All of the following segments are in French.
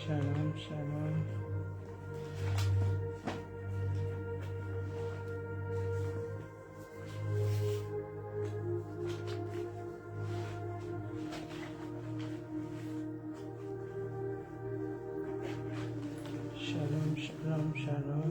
Shalom, shalom. Shalom, shalom, shalom.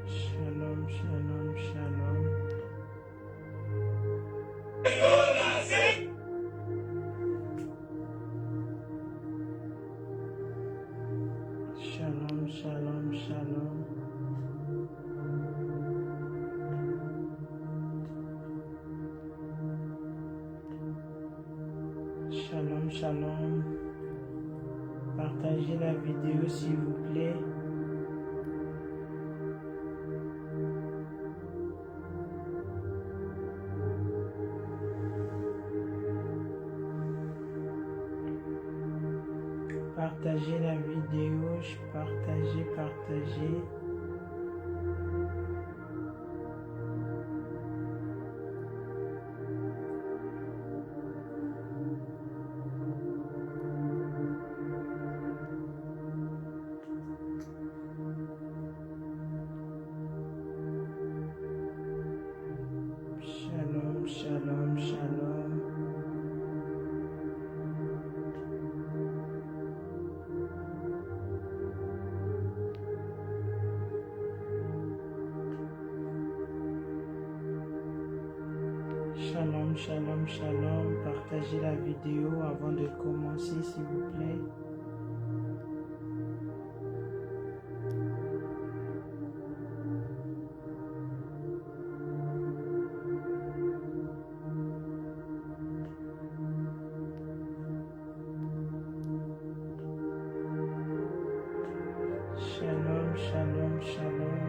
Shalom, shalom, shalom. Shalom, shalom, shalom. Shalom, shalom. Partagez la vidéo s'il vous plaît. Partagez la vidéo, partagez. Shalom, shalom, shalom. Shalom, shalom, shalom. Partagez la vidéo avant de commencer, s'il vous plaît. Shalom, shalom, shalom.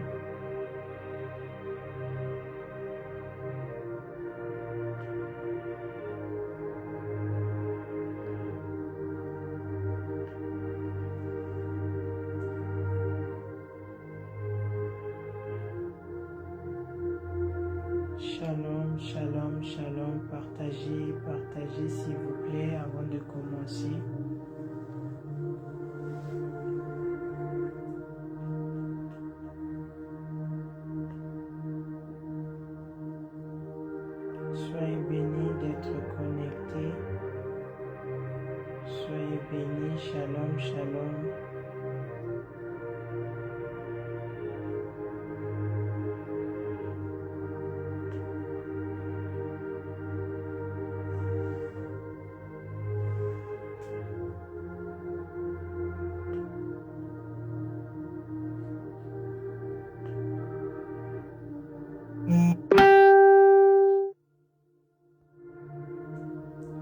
Shalom, shalom, shalom. Partagez s'il vous plaît avant de commencer. Soyez bénis d'être connectés. Soyez bénis. Shalom, shalom.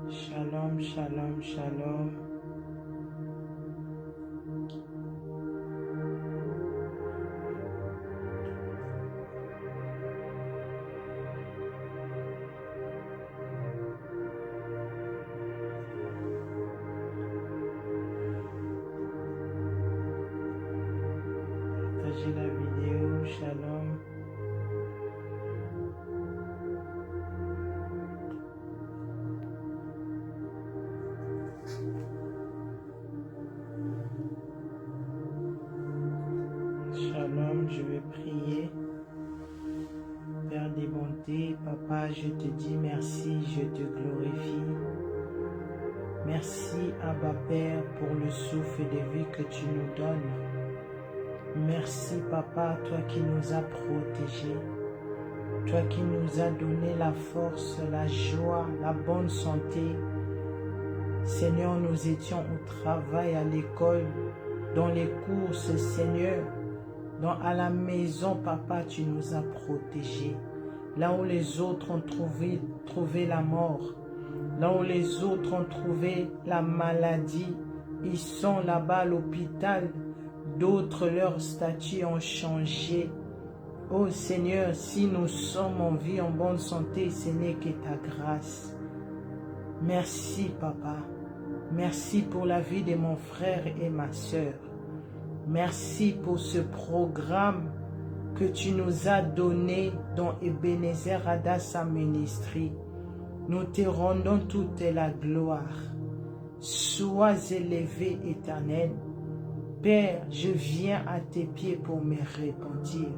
Shalom, shalom, shalom. Partagez la vidéo. Shalom. Shalom, je vais prier. Père des bontés, Papa, je te dis merci, je te glorifie. Merci, Abba Père, pour le souffle de vie que tu nous donnes. Merci, Papa, toi qui nous as protégés, toi qui nous as donné la force, la joie, la bonne santé. Seigneur, nous étions au travail, à l'école, dans les courses, Seigneur. À la maison, Papa, tu nous as protégés. Là où les autres ont trouvé la mort, là où les autres ont trouvé la maladie, ils sont là-bas à l'hôpital. D'autres, leurs statuts ont changé. Oh Seigneur, si nous sommes en vie, en bonne santé, ce n'est que ta grâce. Merci Papa. Merci pour la vie de mon frère et ma soeur. Merci pour ce programme que tu nous as donné dans Ebenezer Adassa Ministry. Nous te rendons toute la gloire. Sois élevé, Éternel. Père, je viens à tes pieds pour me repentir.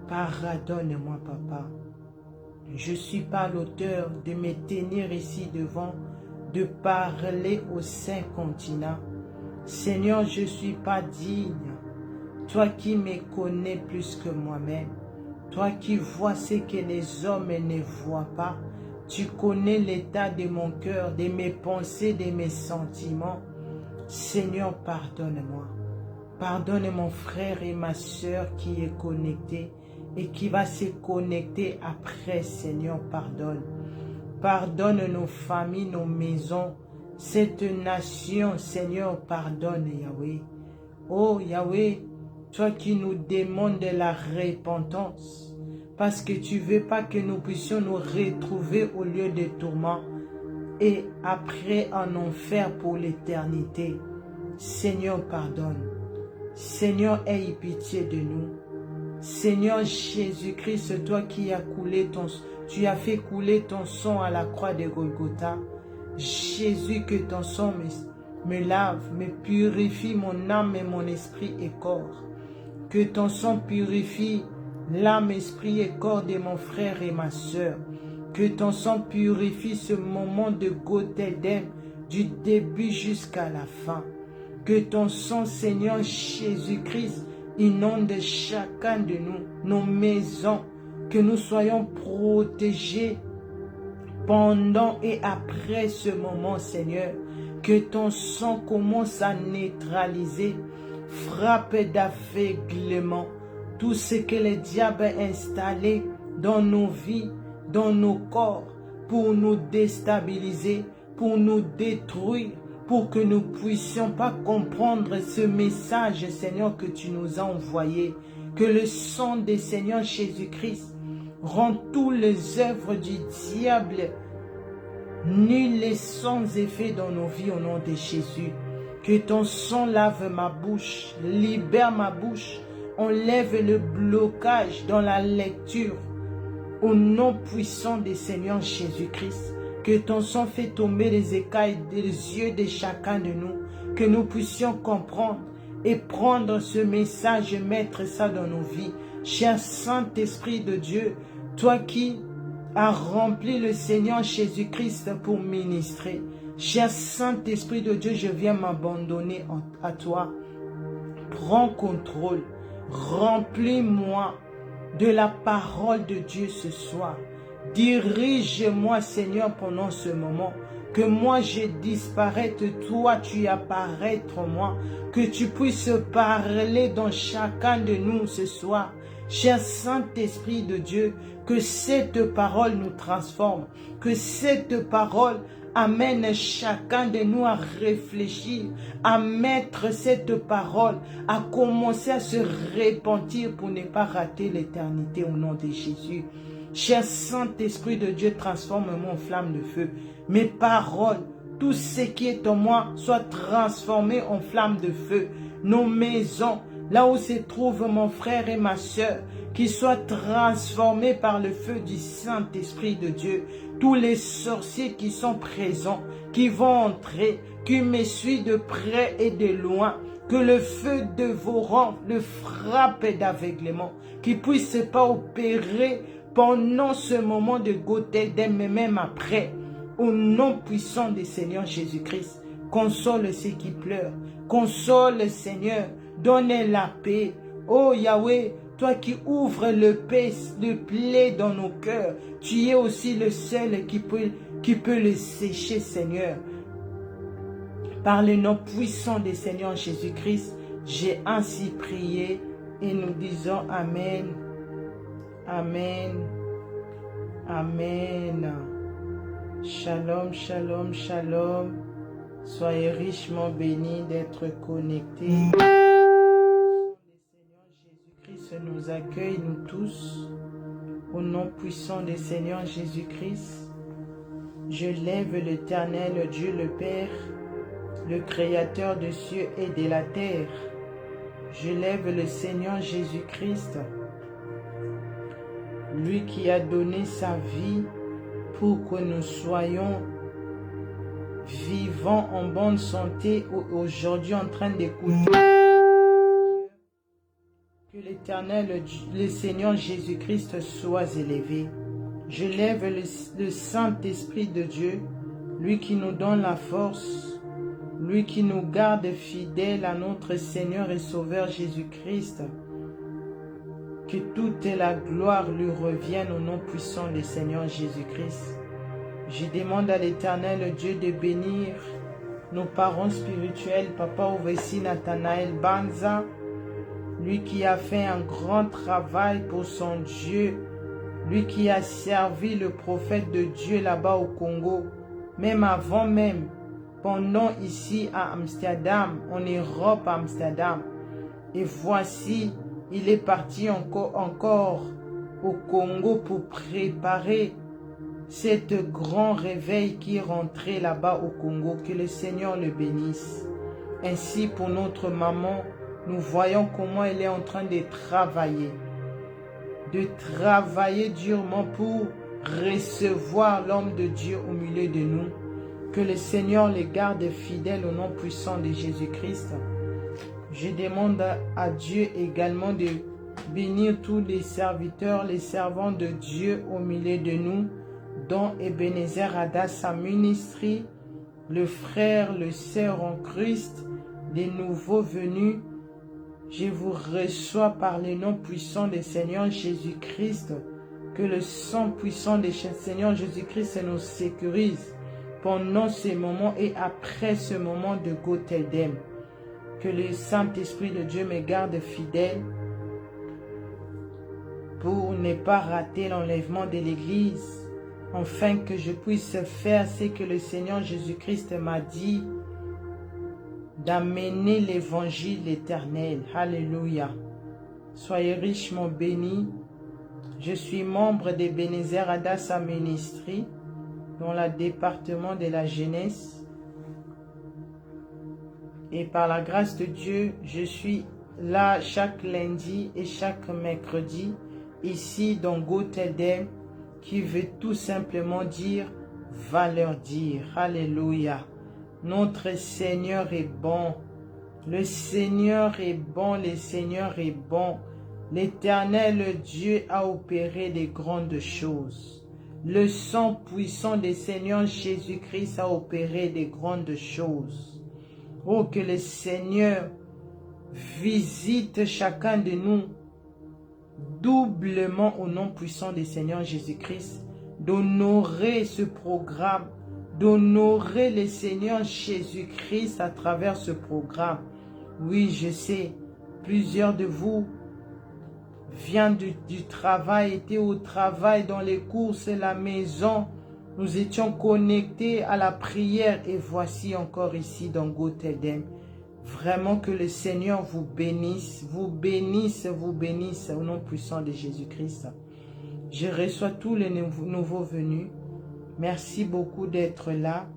Pardonne-moi, Papa. Je ne suis pas l'auteur de me tenir ici devant, de parler aux 5 continents. Seigneur, je ne suis pas digne. Toi qui me connais plus que moi-même, toi qui vois ce que les hommes ne voient pas, tu connais l'état de mon cœur, de mes pensées, de mes sentiments. Seigneur, pardonne-moi. Pardonne mon frère et ma soeur qui est connecté et qui va se connecter après. Seigneur, pardonne. Pardonne nos familles, nos maisons, cette nation. Seigneur, pardonne Yahweh. Oh Yahweh, toi qui nous demandes de la repentance, parce que tu ne veux pas que nous puissions nous retrouver au lieu de tourments et après en enfer pour l'éternité. Seigneur, pardonne. Seigneur, aie pitié de nous. Seigneur Jésus-Christ, toi qui as coulé tu as fait couler ton sang à la croix de Golgotha. Jésus, que ton sang me lave, me purifie mon âme et mon esprit et corps. Que ton sang purifie l'âme, esprit et corps de mon frère et ma soeur. Que ton sang purifie ce moment de Gothèdem du début jusqu'à la fin. Que ton sang, Seigneur Jésus-Christ, inonde chacun de nous, nos maisons, que nous soyons protégés pendant et après ce moment, Seigneur. Que ton sang commence à neutraliser, frappe d'aveuglement tout ce que le diable a installé dans nos vies, dans nos corps, pour nous déstabiliser, pour nous détruire, pour que nous ne puissions pas comprendre ce message, Seigneur, que tu nous as envoyé. Que le sang du Seigneur Jésus-Christ rend toutes les œuvres du diable nul et sans effet dans nos vies au nom de Jésus. Que ton sang lave ma bouche, libère ma bouche, enlève le blocage dans la lecture au nom puissant du Seigneur Jésus-Christ. Que ton sang fait tomber les écailles des yeux de chacun de nous, que nous puissions comprendre et prendre ce message et mettre ça dans nos vies. Cher Saint-Esprit de Dieu, toi qui as rempli le Seigneur Jésus-Christ pour ministrer, cher Saint-Esprit de Dieu, je viens m'abandonner à toi. Prends contrôle, remplis-moi de la parole de Dieu ce soir. Dirige-moi, Seigneur, pendant ce moment. Que moi je disparaisse, toi tu apparaîtres en moi. Que tu puisses parler dans chacun de nous ce soir. Cher Saint-Esprit de Dieu, que cette parole nous transforme. Que cette parole amène chacun de nous à réfléchir, à mettre cette parole, à commencer à se repentir pour ne pas rater l'éternité au nom de Jésus. Cher Saint-Esprit de Dieu, transforme-moi en flamme de feu. Mes paroles, tout ce qui est en moi, soit transformé en flamme de feu. Nos maisons, là où se trouve mon frère et ma soeur, qu'ils soient transformés par le feu du Saint-Esprit de Dieu. Tous les sorciers qui sont présents, qui vont entrer, qui me suivent de près et de loin, que le feu dévorant le frappe d'aveuglement, qu'il ne puisse pas opérer pendant ce moment de Gothèdem, mais même après, au nom puissant du Seigneur Jésus-Christ. Console ceux qui pleurent, console Seigneur, donne la paix. Oh Yahweh, toi qui ouvres le plaie dans nos cœurs, tu es aussi le seul qui peut le sécher, Seigneur. Par le nom puissant du Seigneur Jésus-Christ, j'ai ainsi prié et nous disons Amen. Amen. Amen. Shalom, shalom, shalom. Soyez richement bénis d'être connectés. Le Seigneur Jésus-Christ nous nous accueille, nous tous, au nom puissant du Seigneur Jésus-Christ. Je lève l'Éternel Dieu le Père, le Créateur des cieux et de la terre. Je lève le Seigneur Jésus-Christ, lui qui a donné sa vie pour que nous soyons vivants en bonne santé aujourd'hui en train d'écouter. Que l'Éternel, le Seigneur Jésus-Christ soit élevé. Je lève le Saint-Esprit de Dieu, lui qui nous donne la force, lui qui nous garde fidèles à notre Seigneur et Sauveur Jésus-Christ. Que toute la gloire lui revienne au nom puissant du Seigneur Jésus-Christ. Je demande à l'Éternel Dieu de bénir nos parents spirituels, Papa Ovesi Nathanaël Banza, lui qui a fait un grand travail pour son Dieu, lui qui a servi le prophète de Dieu là-bas au Congo, même avant même, pendant ici à Amsterdam, en Europe à Amsterdam. Et voici, il est parti encore au Congo pour préparer cet grand réveil qui est rentré là-bas au Congo. Que le Seigneur le bénisse. Ainsi pour notre maman, nous voyons comment elle est en train de travailler durement pour recevoir l'homme de Dieu au milieu de nous. Que le Seigneur les garde fidèles au nom puissant de Jésus-Christ. Je demande à Dieu également de bénir tous les serviteurs, les servants de Dieu au milieu de nous, dont Ebenezer Adassa Ministry, le frère, le sœur en Christ, des nouveaux venus. Je vous reçois par le nom puissant du Seigneur Jésus-Christ. Que le sang puissant du Seigneur Jésus-Christ nous sécurise pendant ces moments et après ce moment de Gotheldem. Que le Saint-Esprit de Dieu me garde fidèle pour ne pas rater l'enlèvement de l'Église, afin que je puisse faire ce que le Seigneur Jésus-Christ m'a dit, d'amener l'évangile éternel. Alléluia. Soyez richement bénis. Je suis membre de Ebenezer Adassa Ministry dans le département de la jeunesse. Et par la grâce de Dieu, je suis là chaque lundi et chaque mercredi, ici dans Gotheldem, qui veut tout simplement dire, va leur dire. Alléluia. Notre Seigneur est bon. Le Seigneur est bon, le Seigneur est bon. L'Éternel Dieu a opéré des grandes choses. Le sang puissant du Seigneur Jésus-Christ a opéré des grandes choses. Oh, que le Seigneur visite chacun de nous doublement au nom puissant du Seigneur Jésus-Christ, d'honorer ce programme, d'honorer le Seigneur Jésus-Christ à travers ce programme. Oui, je sais, plusieurs de vous viennent du travail, étaient au travail, dans les courses et la maison. Nous étions connectés à la prière et voici encore ici dans Gotheldem. Vraiment que le Seigneur vous bénisse, vous bénisse, vous bénisse au nom puissant de Jésus-Christ. Je reçois tous les nouveaux venus. Merci beaucoup d'être là.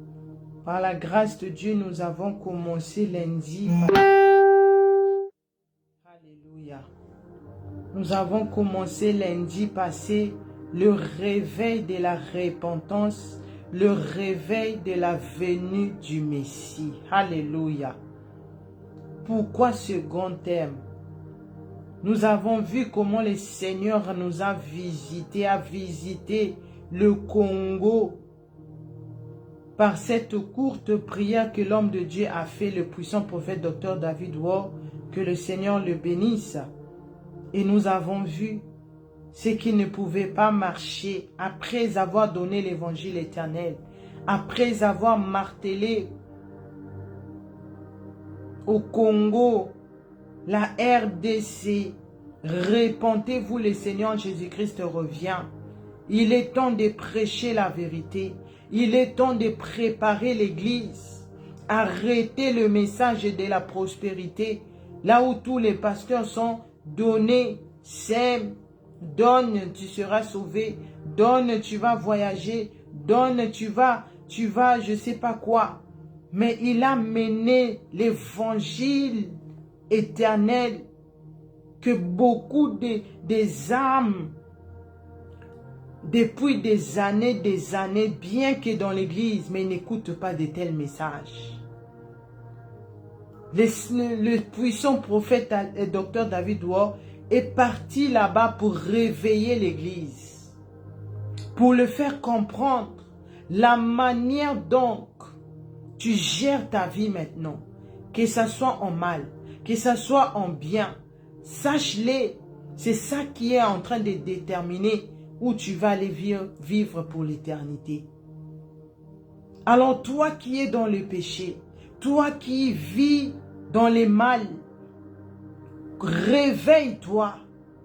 Par la grâce de Dieu, nous avons commencé lundi. Alléluia. Nous avons commencé lundi passé le réveil de la repentance, le réveil de la venue du Messie. Alléluia. Pourquoi ce grand thème? Nous avons vu comment le Seigneur nous a visité le Congo par cette courte prière que l'homme de Dieu a fait, le puissant prophète Dr. David Ward, que le Seigneur le bénisse. Et nous avons vu ce qui ne pouvait pas marcher après avoir donné l'évangile éternel, après avoir martelé au Congo, la RDC, repentez-vous, le Seigneur Jésus-Christ revient. Il est temps de prêcher la vérité. Il est temps de préparer l'Église. Arrêtez le message de la prospérité, là où tous les pasteurs sont donnés sème, donne, tu seras sauvé, donne, tu vas voyager, donne, tu vas, je sais pas quoi. Mais il a mené l'évangile éternel que beaucoup des âmes, depuis des années, bien que dans l'église, mais ils n'écoutent pas de tels messages. Le puissant prophète et docteur David Ward est parti là-bas pour réveiller l'église, pour le faire comprendre la manière dont tu gères ta vie maintenant, que ça soit en mal, que ça soit en bien. Sache-le, c'est ça qui est en train de déterminer où tu vas aller vivre pour l'éternité. Alors toi qui es dans le péché, toi qui vis dans les mal, réveille-toi,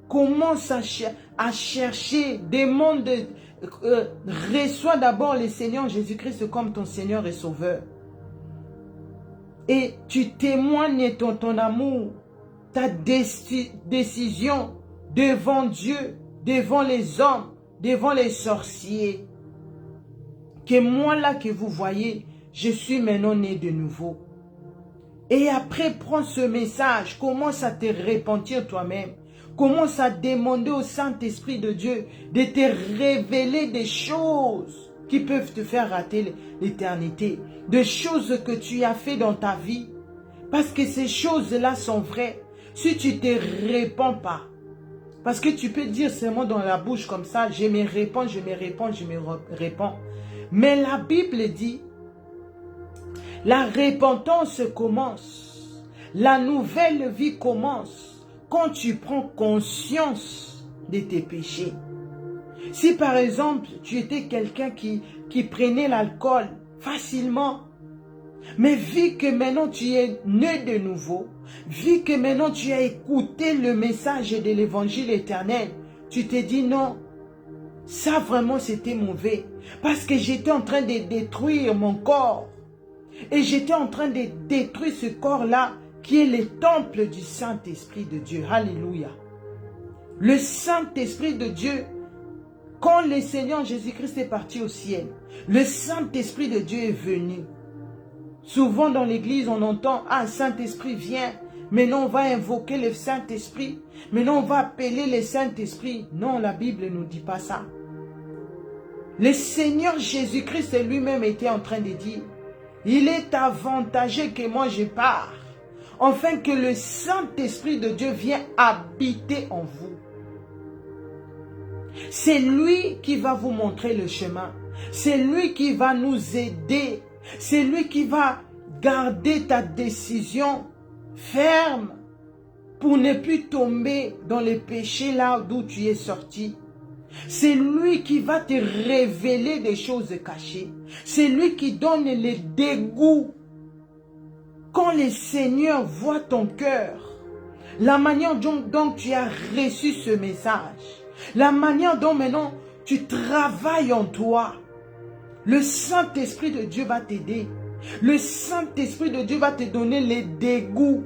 commence à chercher, demande, reçois d'abord le Seigneur Jésus-Christ comme ton Seigneur et Sauveur. Et tu témoignes ton amour, ta décision devant Dieu, devant les hommes, devant les sorciers. Que moi là que vous voyez, je suis maintenant né de nouveau. Et après, prends ce message, commence à te repentir toi-même. Commence à demander au Saint-Esprit de Dieu de te révéler des choses qui peuvent te faire rater l'éternité. Des choses que tu as fait dans ta vie. Parce que ces choses-là sont vraies. Si tu ne te répands pas. Parce que tu peux dire seulement dans la bouche comme ça, je me répands, je me répands, je me répands. Mais la Bible dit, la repentance commence. La nouvelle vie commence quand tu prends conscience de tes péchés. Si par exemple, tu étais quelqu'un qui prenait l'alcool facilement, mais vu que maintenant tu es né de nouveau, vu que maintenant tu as écouté le message de l'évangile éternel, tu te dis non, ça vraiment c'était mauvais. Parce que j'étais en train de détruire mon corps. Et j'étais en train de détruire ce corps-là qui est le temple du Saint-Esprit de Dieu. Alléluia. Le Saint-Esprit de Dieu, quand le Seigneur Jésus-Christ est parti au ciel, le Saint-Esprit de Dieu est venu. Souvent dans l'église, on entend, ah, Saint-Esprit vient. Maintenant, on va invoquer le Saint-Esprit. Maintenant, on va appeler le Saint-Esprit. Non, la Bible ne nous dit pas ça. Le Seigneur Jésus-Christ lui-même était en train de dire, il est avantageux que moi je pars, afin que le Saint-Esprit de Dieu vienne habiter en vous. C'est lui qui va vous montrer le chemin. C'est lui qui va nous aider. C'est lui qui va garder ta décision ferme pour ne plus tomber dans les péchés là d'où tu es sorti. C'est lui qui va te révéler des choses cachées. C'est lui qui donne les dégoûts. Quand le Seigneur voit ton cœur, la manière dont tu as reçu ce message, la manière dont maintenant tu travailles en toi, le Saint-Esprit de Dieu va t'aider. Le Saint-Esprit de Dieu va te donner les dégoûts.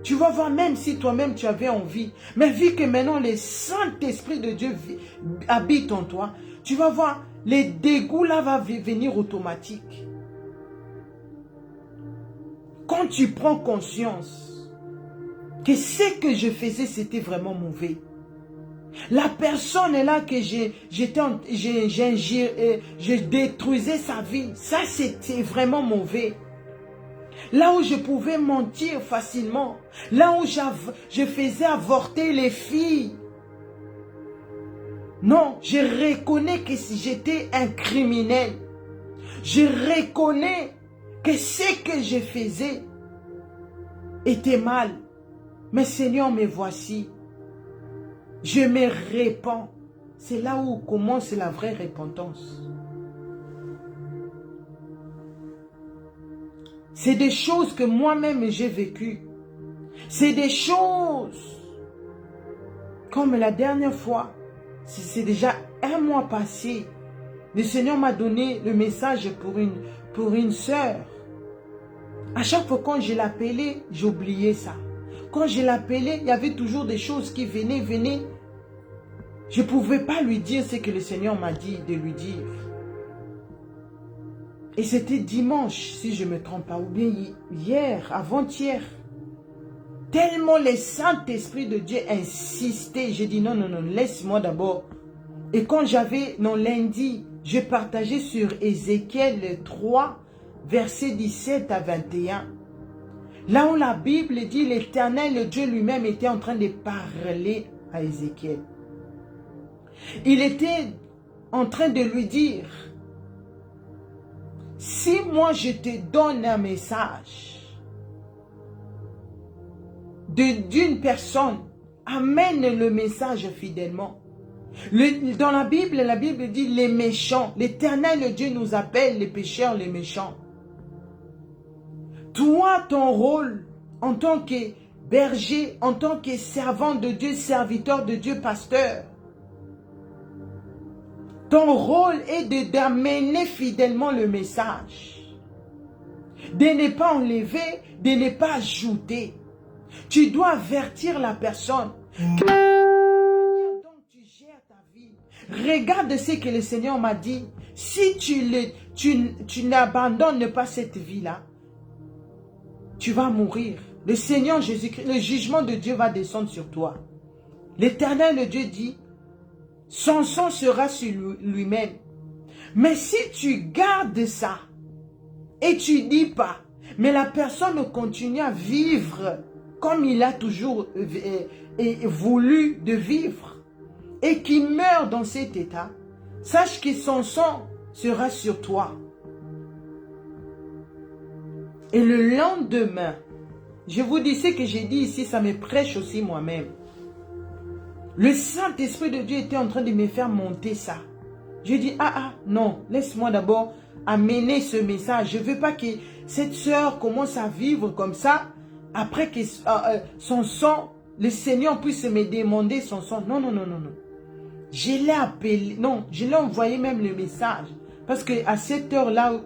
Tu vas voir, même si toi-même tu avais envie, mais vu que maintenant le Saint-Esprit de Dieu habite en toi, tu vas voir, les dégoûts là vont venir automatique. Quand tu prends conscience que ce que je faisais, c'était vraiment mauvais. La personne là que je détruisais sa vie, ça c'était vraiment mauvais. Là où je pouvais mentir facilement, là où je faisais avorter les filles. Non, je reconnais que si j'étais un criminel, je reconnais que ce que je faisais était mal. Mais Seigneur, me voici. Je me répands. C'est là où commence la vraie repentance. C'est des choses que moi-même j'ai vécues. C'est des choses comme la dernière fois. C'est déjà un mois passé. Le Seigneur m'a donné le message pour une sœur. À chaque fois quand je l'appelais, j'oubliais ça. quand je l'appelais, il y avait toujours des choses qui venaient. Je ne pouvais pas lui dire ce que le Seigneur m'a dit de lui dire. Et c'était dimanche, si je ne me trompe pas, ou bien hier, avant-hier. Tellement le Saint-Esprit de Dieu insistait. J'ai dit non, laisse-moi d'abord. Et quand j'avais, lundi, je partageais sur Ézéchiel 3, versets 17 à 21. Là où la Bible dit l'Éternel, Dieu lui-même était en train de parler à Ézéchiel. Il était en train de lui dire, si moi je te donne un message d'une personne, amène le message fidèlement. Dans la Bible dit les méchants. L'Éternel Dieu nous appelle les pécheurs, les méchants. Toi, ton rôle en tant que berger, en tant que servant de Dieu, serviteur de Dieu, pasteur, ton rôle est d'amener fidèlement le message. De ne pas enlever, de ne pas ajouter. Tu dois avertir la personne. Donc tu gères ta vie. Regarde ce que le Seigneur m'a dit. Si tu n'abandonnes pas cette vie-là, tu vas mourir. Le Seigneur Jésus-Christ, le jugement de Dieu va descendre sur toi. L'Éternel Dieu dit, son sang sera sur lui-même. Mais si tu gardes ça et tu dis pas, mais la personne continue à vivre comme il a toujours voulu de vivre et qui meurt dans cet état, sache que son sang sera sur toi. Et le lendemain, je vous dis ce que j'ai dit ici, ça me prêche aussi moi-même. Le Saint-Esprit de Dieu était en train de me faire monter ça. Je dis, non, laisse-moi d'abord amener ce message. Je ne veux pas que cette sœur commence à vivre comme ça, après que son sang, le Seigneur puisse me demander son sang. Non. Je l'ai appelé, je l'ai envoyé même le message. Parce qu'à cette heure-là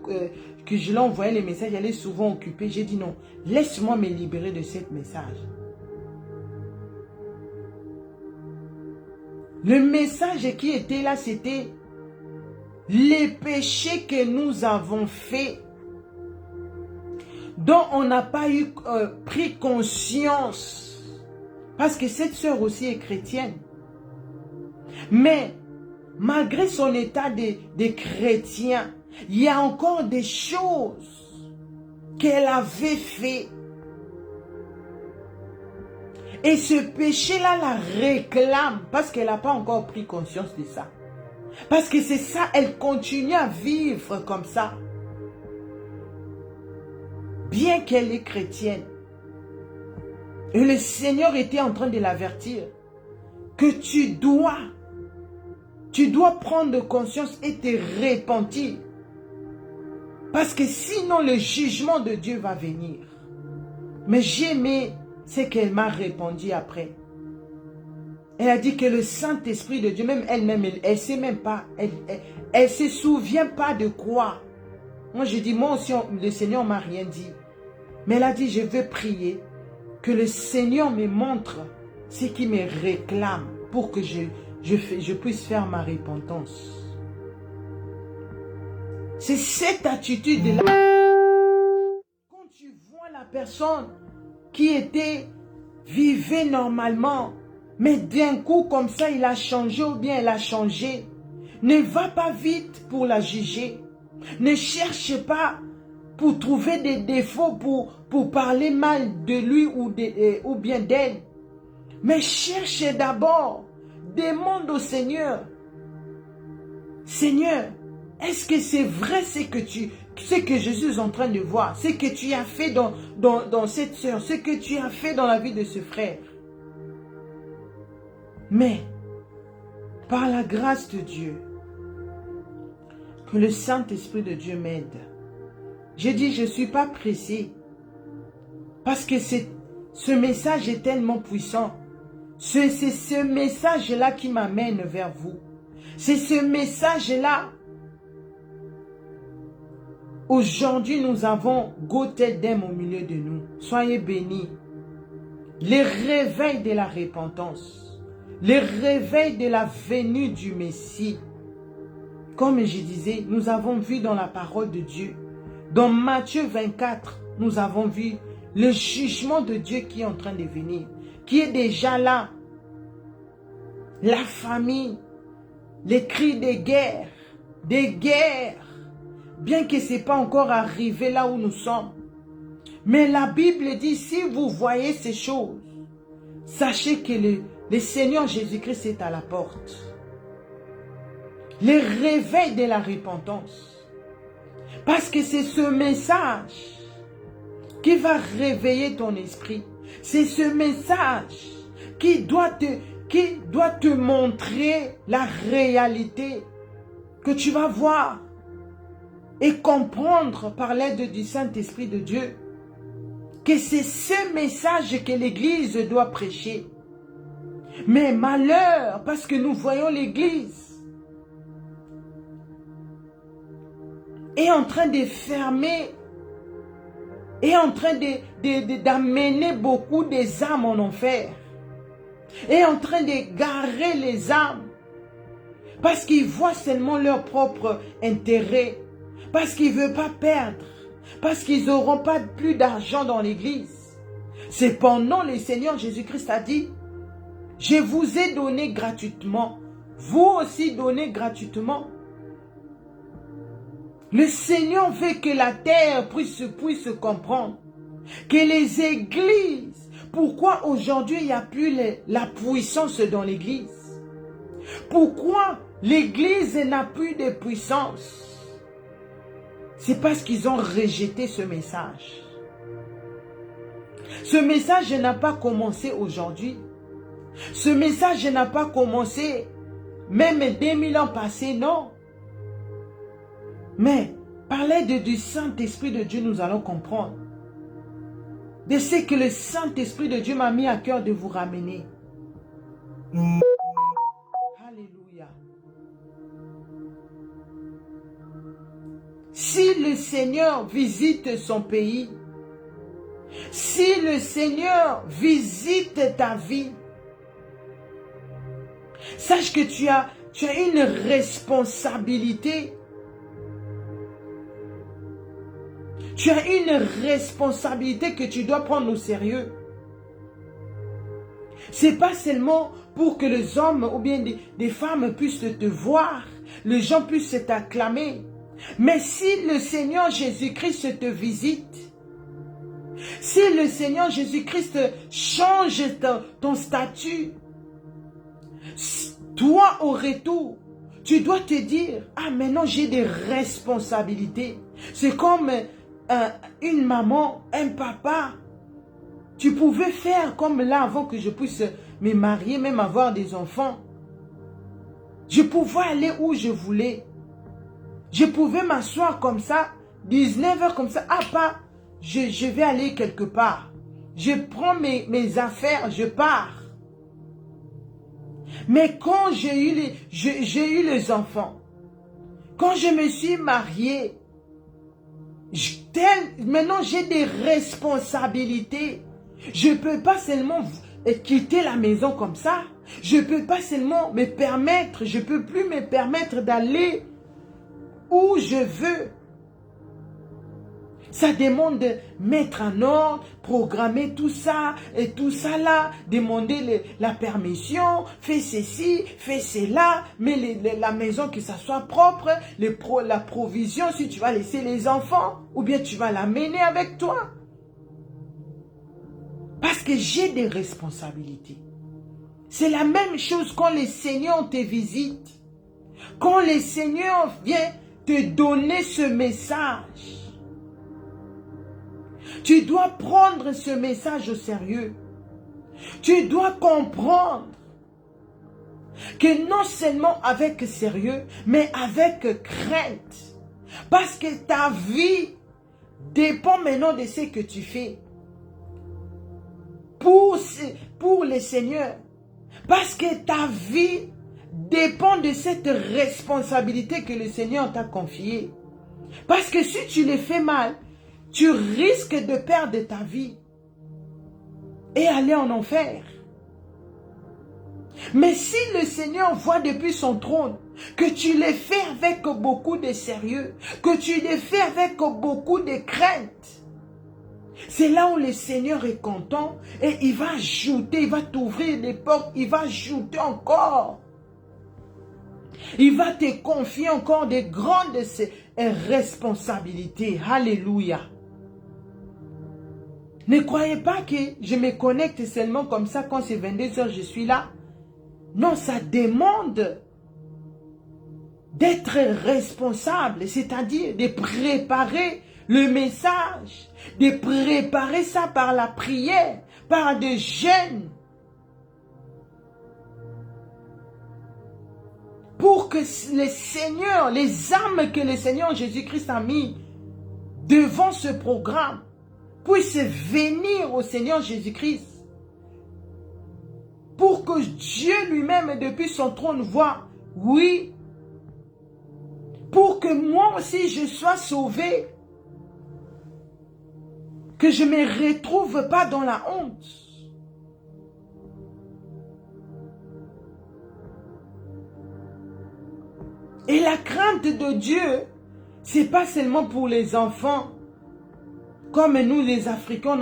que je l'ai envoyé le message, elle est souvent occupée. J'ai dit non, laisse-moi me libérer de ce message. Le message qui était là, c'était les péchés que nous avons faits, dont on n'a pas pris conscience. Parce que cette sœur aussi est chrétienne. Mais malgré son état de chrétien, il y a encore des choses qu'elle avait fait. Et ce péché-là la réclame parce qu'elle n'a pas encore pris conscience de ça. Parce que c'est ça, elle continue à vivre comme ça. Bien qu'elle est chrétienne. Et le Seigneur était en train de l'avertir que tu dois prendre conscience et te repentir. Parce que sinon le jugement de Dieu va venir. Mais j'ai aimé ce qu'elle m'a répondu après. Elle a dit que le Saint-Esprit de Dieu, même elle-même, elle ne sait même pas, elle ne se souvient pas de quoi. Moi, je dis, moi aussi, le Seigneur ne m'a rien dit. Mais elle a dit, je veux prier que le Seigneur me montre ce qui me réclame pour que je puisse faire ma repentance. C'est cette attitude-là. Quand tu vois la personne qui vivait normalement, mais d'un coup comme ça il a changé ou bien elle a changé, ne va pas vite pour la juger. Ne cherche pas pour trouver des défauts, pour parler mal de lui ou bien d'elle. Mais cherche d'abord, demande au Seigneur, Seigneur, est-ce que c'est vrai ce que je suis en train de voir, ce que tu as fait dans cette sœur, ce que tu as fait dans la vie de ce frère? Mais, par la grâce de Dieu, que le Saint-Esprit de Dieu m'aide. J'ai dit, je ne suis pas pressé. Parce que ce message est tellement puissant. C'est ce message-là qui m'amène vers vous. C'est ce message-là. Aujourd'hui, nous avons Go Tête d'Aime au milieu de nous. Soyez bénis. le réveil de la repentance, le réveil de la venue du Messie. Comme je disais, nous avons vu dans la parole de Dieu, dans Matthieu 24, nous avons vu le jugement de Dieu qui est en train de venir, qui est déjà là. La famine, les cris de guerre, des guerres, bien que ce n'est pas encore arrivé là où nous sommes. Mais la Bible dit, si vous voyez ces choses, sachez que le Seigneur Jésus-Christ est à la porte. Le réveil de la repentance. Parce que c'est ce message qui va réveiller ton esprit. C'est ce message qui doit te montrer la réalité que tu vas voir et comprendre par l'aide du Saint-Esprit de Dieu que c'est ce message que l'Église doit prêcher. Mais malheur, parce que nous voyons l'Église est en train de fermer, est en train d'amener beaucoup des âmes en enfer, est en train de garer les âmes, parce qu'ils voient seulement leur propre intérêt, parce qu'ils ne veulent pas perdre, parce qu'ils n'auront pas plus d'argent dans l'église. Cependant, le Seigneur Jésus-Christ a dit, je vous ai donné gratuitement, vous aussi donnez gratuitement. Le Seigneur veut que la terre puisse comprendre que les églises, pourquoi aujourd'hui il n'y a plus la puissance dans l'église? Pourquoi l'église n'a plus de puissance? C'est parce qu'ils ont rejeté ce message. Ce message n'a pas commencé aujourd'hui. Ce message n'a pas commencé même 2000 ans passés, non. Mais par l'aide du Saint-Esprit de Dieu, nous allons comprendre de ce que le Saint-Esprit de Dieu m'a mis à cœur de vous ramener. Alléluia. Si le Seigneur visite son pays, si le Seigneur visite ta vie, sache que tu as une responsabilité. Tu as une responsabilité que tu dois prendre au sérieux. Ce n'est pas seulement pour que les hommes ou bien des femmes puissent te voir, les gens puissent t'acclamer. Mais si le Seigneur Jésus-Christ te visite, si le Seigneur Jésus-Christ change ton statut, toi au retour, tu dois te dire, ah maintenant j'ai des responsabilités. C'est comme une maman, un papa. Tu pouvais faire comme là avant que je puisse me marier, même avoir des enfants. Je pouvais aller où je voulais. Je pouvais m'asseoir comme ça, 19 heures comme ça. Ah pas, je vais aller quelque part. Je prends mes affaires, je pars. Mais quand j'ai eu les enfants, quand je me suis mariée, maintenant j'ai des responsabilités. Je ne peux pas seulement quitter la maison comme ça. Je ne peux pas seulement me permettre, je ne peux plus me permettre d'aller où je veux. Ça demande de mettre en ordre, programmer tout ça et tout ça là, demander la permission, fais ceci, fais cela, mais la maison que ça soit propre, la provision si tu vas laisser les enfants ou bien tu vas l'amener avec toi. Parce que j'ai des responsabilités. C'est la même chose quand le Seigneur te visite. Quand le Seigneur vient te donner ce message. Tu dois prendre ce message au sérieux. Tu dois comprendre que non seulement avec sérieux, mais avec crainte. Parce que ta vie dépend maintenant de ce que tu fais. Pour le Seigneur. Parce que ta vie dépend de cette responsabilité que le Seigneur t'a confiée. Parce que si tu le fais mal, tu risques de perdre ta vie. et aller en enfer. Mais si le Seigneur voit depuis son trône que tu les fais avec beaucoup de sérieux, que tu les fais avec beaucoup de crainte, c'est là où le Seigneur est content et il va ajouter, il va t'ouvrir des portes, il va ajouter encore. Il va te confier encore de grandes responsabilités. Alléluia. Ne croyez pas que je me connecte seulement comme ça quand c'est 22 heures, je suis là. Non, ça demande d'être responsable, c'est-à-dire de préparer le message, de préparer ça par la prière, par des jeûnes, pour que le Seigneur, les âmes que le Seigneur Jésus-Christ a mis devant ce programme, puissent venir au Seigneur Jésus-Christ, pour que Dieu lui-même, depuis son trône, voit, oui, pour que moi aussi je sois sauvé, que je ne me retrouve pas dans la honte. Et la crainte de Dieu, ce n'est pas seulement pour les enfants. Comme nous les Africains,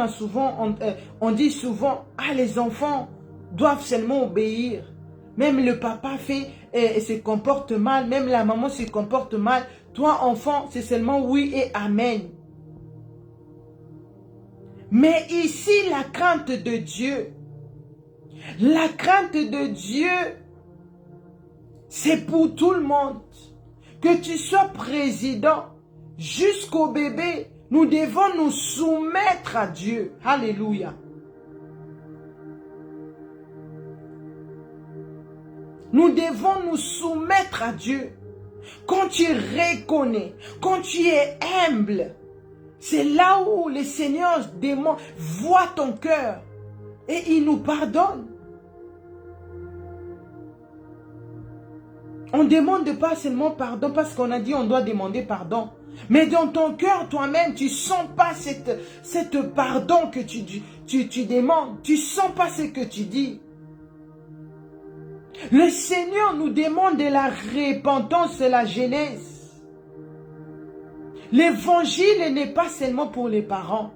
on dit souvent, ah, les enfants doivent seulement obéir. Même le papa fait et se comporte mal, même la maman se comporte mal. Toi, enfant, c'est seulement oui et amen. Mais ici, la crainte de Dieu, c'est pour tout le monde. Que tu sois président jusqu'au bébé, nous devons nous soumettre à Dieu. Alléluia. Nous devons nous soumettre à Dieu. Quand tu reconnais, quand tu es humble, c'est là où le Seigneur voit ton cœur et il nous pardonne. On ne demande pas seulement pardon parce qu'on a dit on doit demander pardon. Mais dans ton cœur, toi-même, tu ne sens pas cette pardon que tu demandes. Tu ne sens pas ce que tu dis. Le Seigneur nous demande de la repentance et la jeunesse. L'évangile n'est pas seulement pour les parents.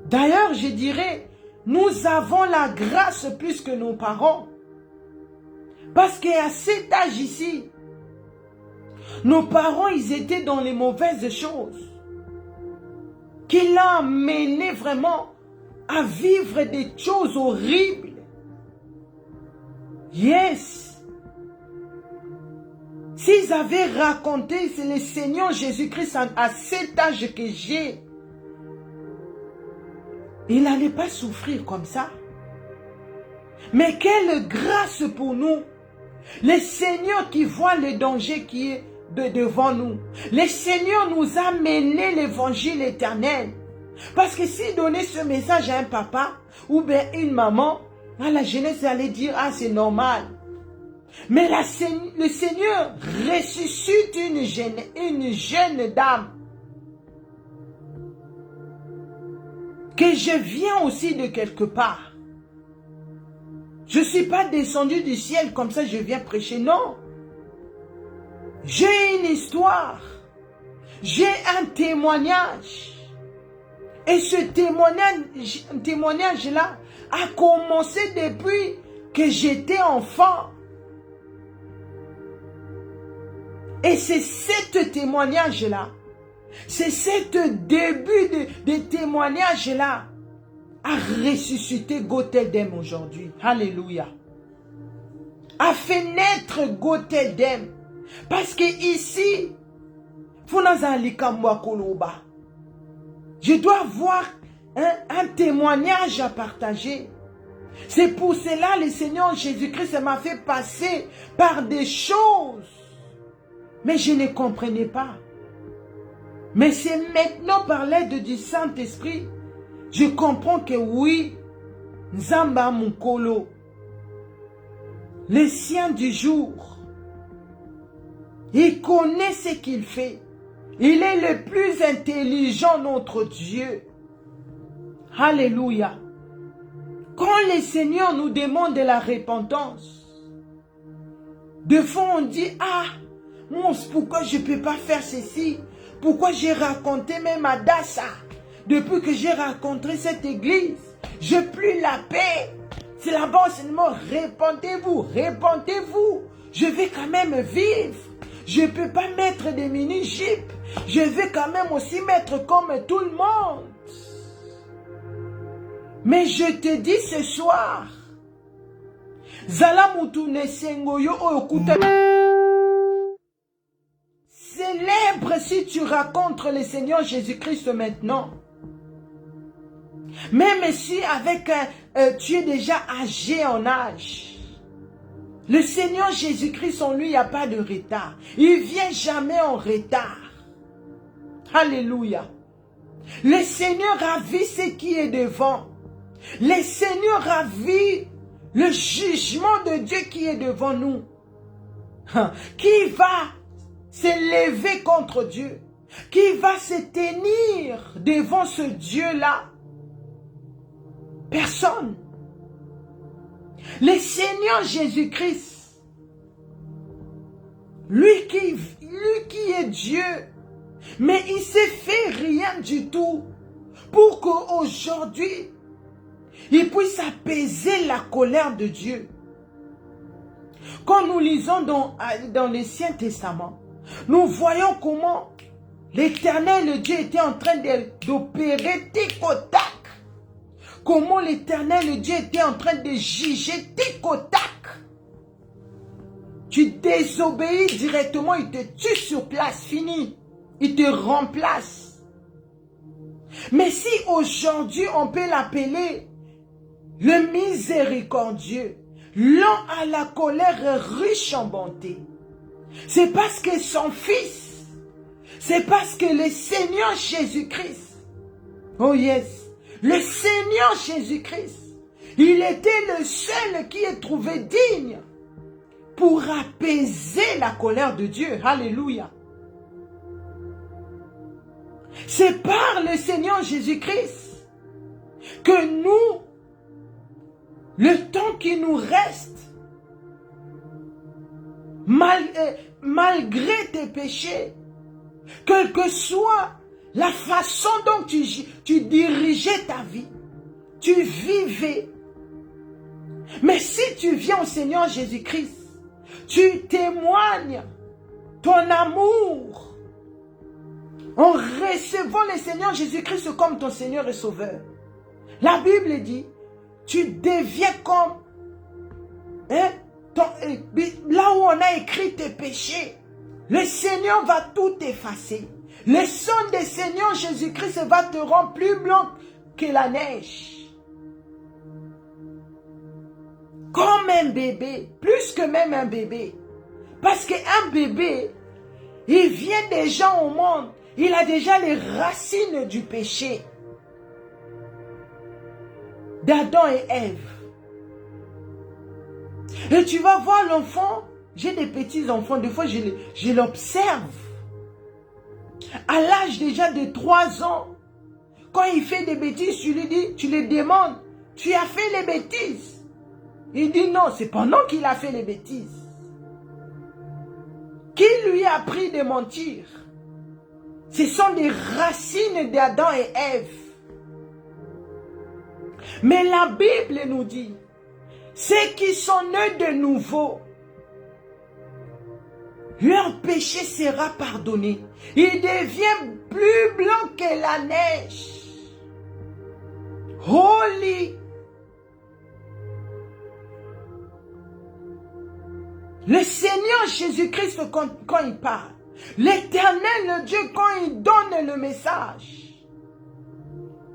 D'ailleurs, je dirais, nous avons la grâce plus que nos parents. Parce qu'à cet âge ici, nos parents, ils étaient dans les mauvaises choses. Qui l'ont mené vraiment à vivre des choses horribles. Yes. S'ils avaient raconté, c'est le Seigneur Jésus-Christ à cet âge que j'ai, il n'allait pas souffrir comme ça. Mais quelle grâce pour nous. Le Seigneur qui voit le danger qui est devant nous. Le Seigneur nous a mené l'évangile éternel. Parce que s'il donnait ce message à un papa ou bien une maman, la jeunesse allait dire, ah c'est normal. Mais le Seigneur ressuscite une jeune dame. Que je viens aussi de quelque part. Je ne suis pas descendu du ciel comme ça je viens prêcher, non. J'ai une histoire. J'ai un témoignage. Et ce témoignage-là a commencé depuis que j'étais enfant. Et c'est ce témoignage-là, c'est ce début de témoignage-là a ressuscité Goteldem aujourd'hui. Alléluia. A fait naître Goteldem. Parce que ici, je dois avoir un témoignage à partager. C'est pour cela que le Seigneur Jésus-Christ m'a fait passer par des choses. Mais je ne comprenais pas. Mais c'est maintenant par l'aide du Saint-Esprit, je comprends que oui, Nzamba Mukolo, le sien du jour, il connaît ce qu'il fait. Il est le plus intelligent, notre Dieu. Alléluia. Quand le Seigneur nous demande de la repentance, des fois on dit, ah, pourquoi je ne peux pas faire ceci? Pourquoi j'ai raconté même à Dassa? Depuis que j'ai rencontré cette église, j'ai plus la paix. C'est là-bas seulement, repentez-vous, repentez-vous. Je vais quand même vivre. Je ne peux pas mettre des mini-jupes. Je vais quand même aussi mettre comme tout le monde. Mais je te dis ce soir, Zala Mutune Sengoyo Okuta. Célèbre si tu rencontres le Seigneur Jésus-Christ maintenant. Même si avec tu es déjà âgé en âge. Le Seigneur Jésus-Christ en lui, il n'y a pas de retard. Il ne vient jamais en retard. Alléluia. Le Seigneur a vu ce qui est devant. Le Seigneur a vu le jugement de Dieu qui est devant nous. Qui va s'élever contre Dieu? Qui va se tenir devant ce Dieu-là? Personne. Le Seigneur Jésus-Christ, lui qui est Dieu, mais il ne s'est fait rien du tout pour qu'aujourd'hui, il puisse apaiser la colère de Dieu. Quand nous lisons dans le Saint Testament, nous voyons comment l'Éternel Dieu était en train d'opérer tic au tac. Comment l'Éternel Dieu était en train de juger tic au tac. Tu désobéis directement, il te tue sur place, fini. Il te remplace. Mais si aujourd'hui on peut l'appeler le miséricordieux, lent à la colère, riche en bonté, c'est parce que son Fils, c'est parce que le Seigneur Jésus-Christ, oh yes, le Seigneur Jésus-Christ, il était le seul qui est trouvé digne pour apaiser la colère de Dieu. Alléluia. C'est par le Seigneur Jésus-Christ que nous, le temps qui nous reste, malgré tes péchés, quelle que soit la façon dont tu dirigeais ta vie, tu vivais. Mais si tu viens au Seigneur Jésus-Christ, tu témoignes ton amour en recevant le Seigneur Jésus-Christ comme ton Seigneur et Sauveur. La Bible dit, tu deviens comme là où on a écrit tes péchés. Le Seigneur va tout effacer. Le sang du Seigneur Jésus-Christ va te rendre plus blanc que la neige. Comme un bébé, plus que même un bébé. Parce qu'un bébé, il vient déjà au monde, il a déjà les racines du péché d'Adam et Ève. Et tu vas voir l'enfant, j'ai des petits enfants, des fois je l'observe. À l'âge déjà de 3 ans, quand il fait des bêtises, tu lui dis, tu lui demandes, tu as fait les bêtises. Il dit non, c'est pendant qu'il a fait les bêtises. Qui lui a appris de mentir? Ce sont des racines d'Adam et Ève. Mais la Bible nous dit, ceux qui sont nés de nouveau, leur péché sera pardonné. Ils deviennent plus blancs que la neige. Holy. Le Seigneur Jésus-Christ, quand il parle, l'Éternel Dieu, quand il donne le message,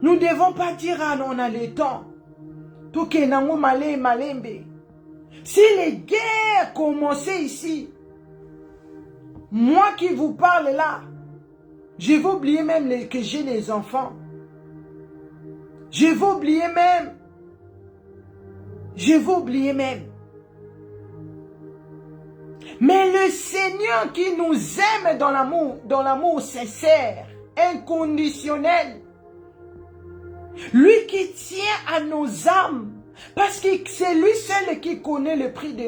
nous ne devons pas dire, ah non, on a le temps. Tout que nango malé malembe. Si les guerres commençaient ici, moi qui vous parle là, je vais oublier même que j'ai les enfants. Je vais oublier même. Je vais oublier même. Mais le Seigneur qui nous aime dans l'amour sincère, inconditionnel, Lui qui tient à nos âmes. Parce que c'est lui seul qui connaît le prix de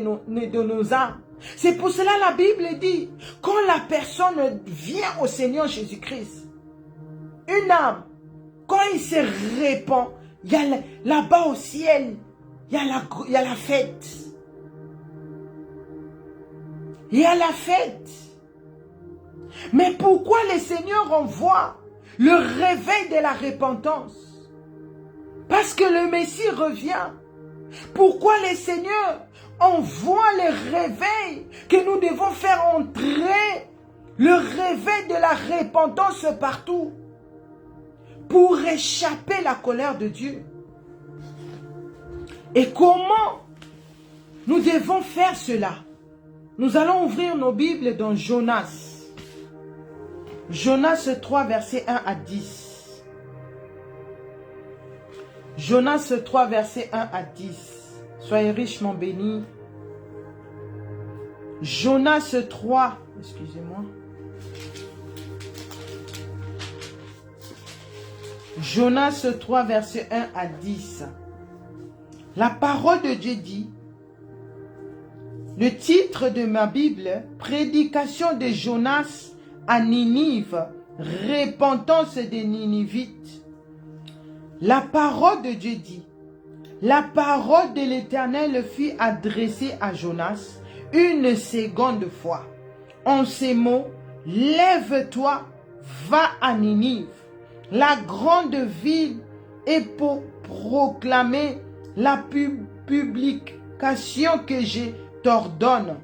nos âmes. C'est pour cela la Bible dit, quand la personne vient au Seigneur Jésus-Christ, une âme, quand il se répand, il y a là-bas au ciel, il y a la fête. Il y a la fête. Mais pourquoi le Seigneur envoie le réveil de la repentance? Parce que le Messie revient. Pourquoi le Seigneur envoie le réveil que nous devons faire entrer le réveil de la repentance partout pour échapper à la colère de Dieu? Et comment nous devons faire cela? Nous allons ouvrir nos Bibles dans Jonas. Jonas 3, versets 1 à 10. Jonas 3, versets 1 à 10. Soyez richement bénis. Jonas 3, excusez-moi. Jonas 3, versets 1 à 10. La parole de Dieu dit, le titre de ma Bible, prédication de Jonas à Ninive, repentance des Ninivites. La parole de Dieu dit, la parole de l'Éternel fut adressée à Jonas une seconde fois. En ces mots, lève-toi, va à Ninive, la grande ville, et pour proclamer la publication que je t'ordonne.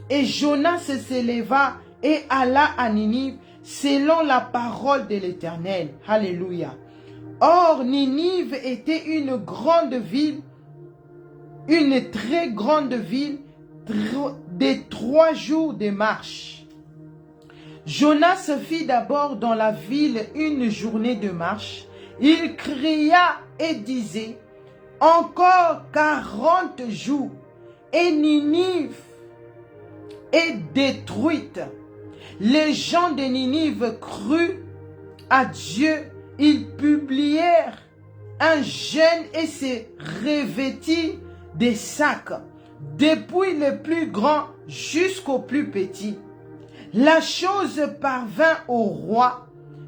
Et Jonas se leva et alla à Ninive selon la parole de l'Éternel. Alléluia. Or, Ninive était une grande ville, une très grande ville de 3 jours de marche. Jonas fit d'abord dans la ville une journée de marche. Il cria et disait, encore 40 jours, et Ninive est détruite. Les gens de Ninive crurent à Dieu. Ils publièrent un jeûne et se revêtirent des sacs, depuis le plus grand jusqu'au plus petit. La chose parvint au roi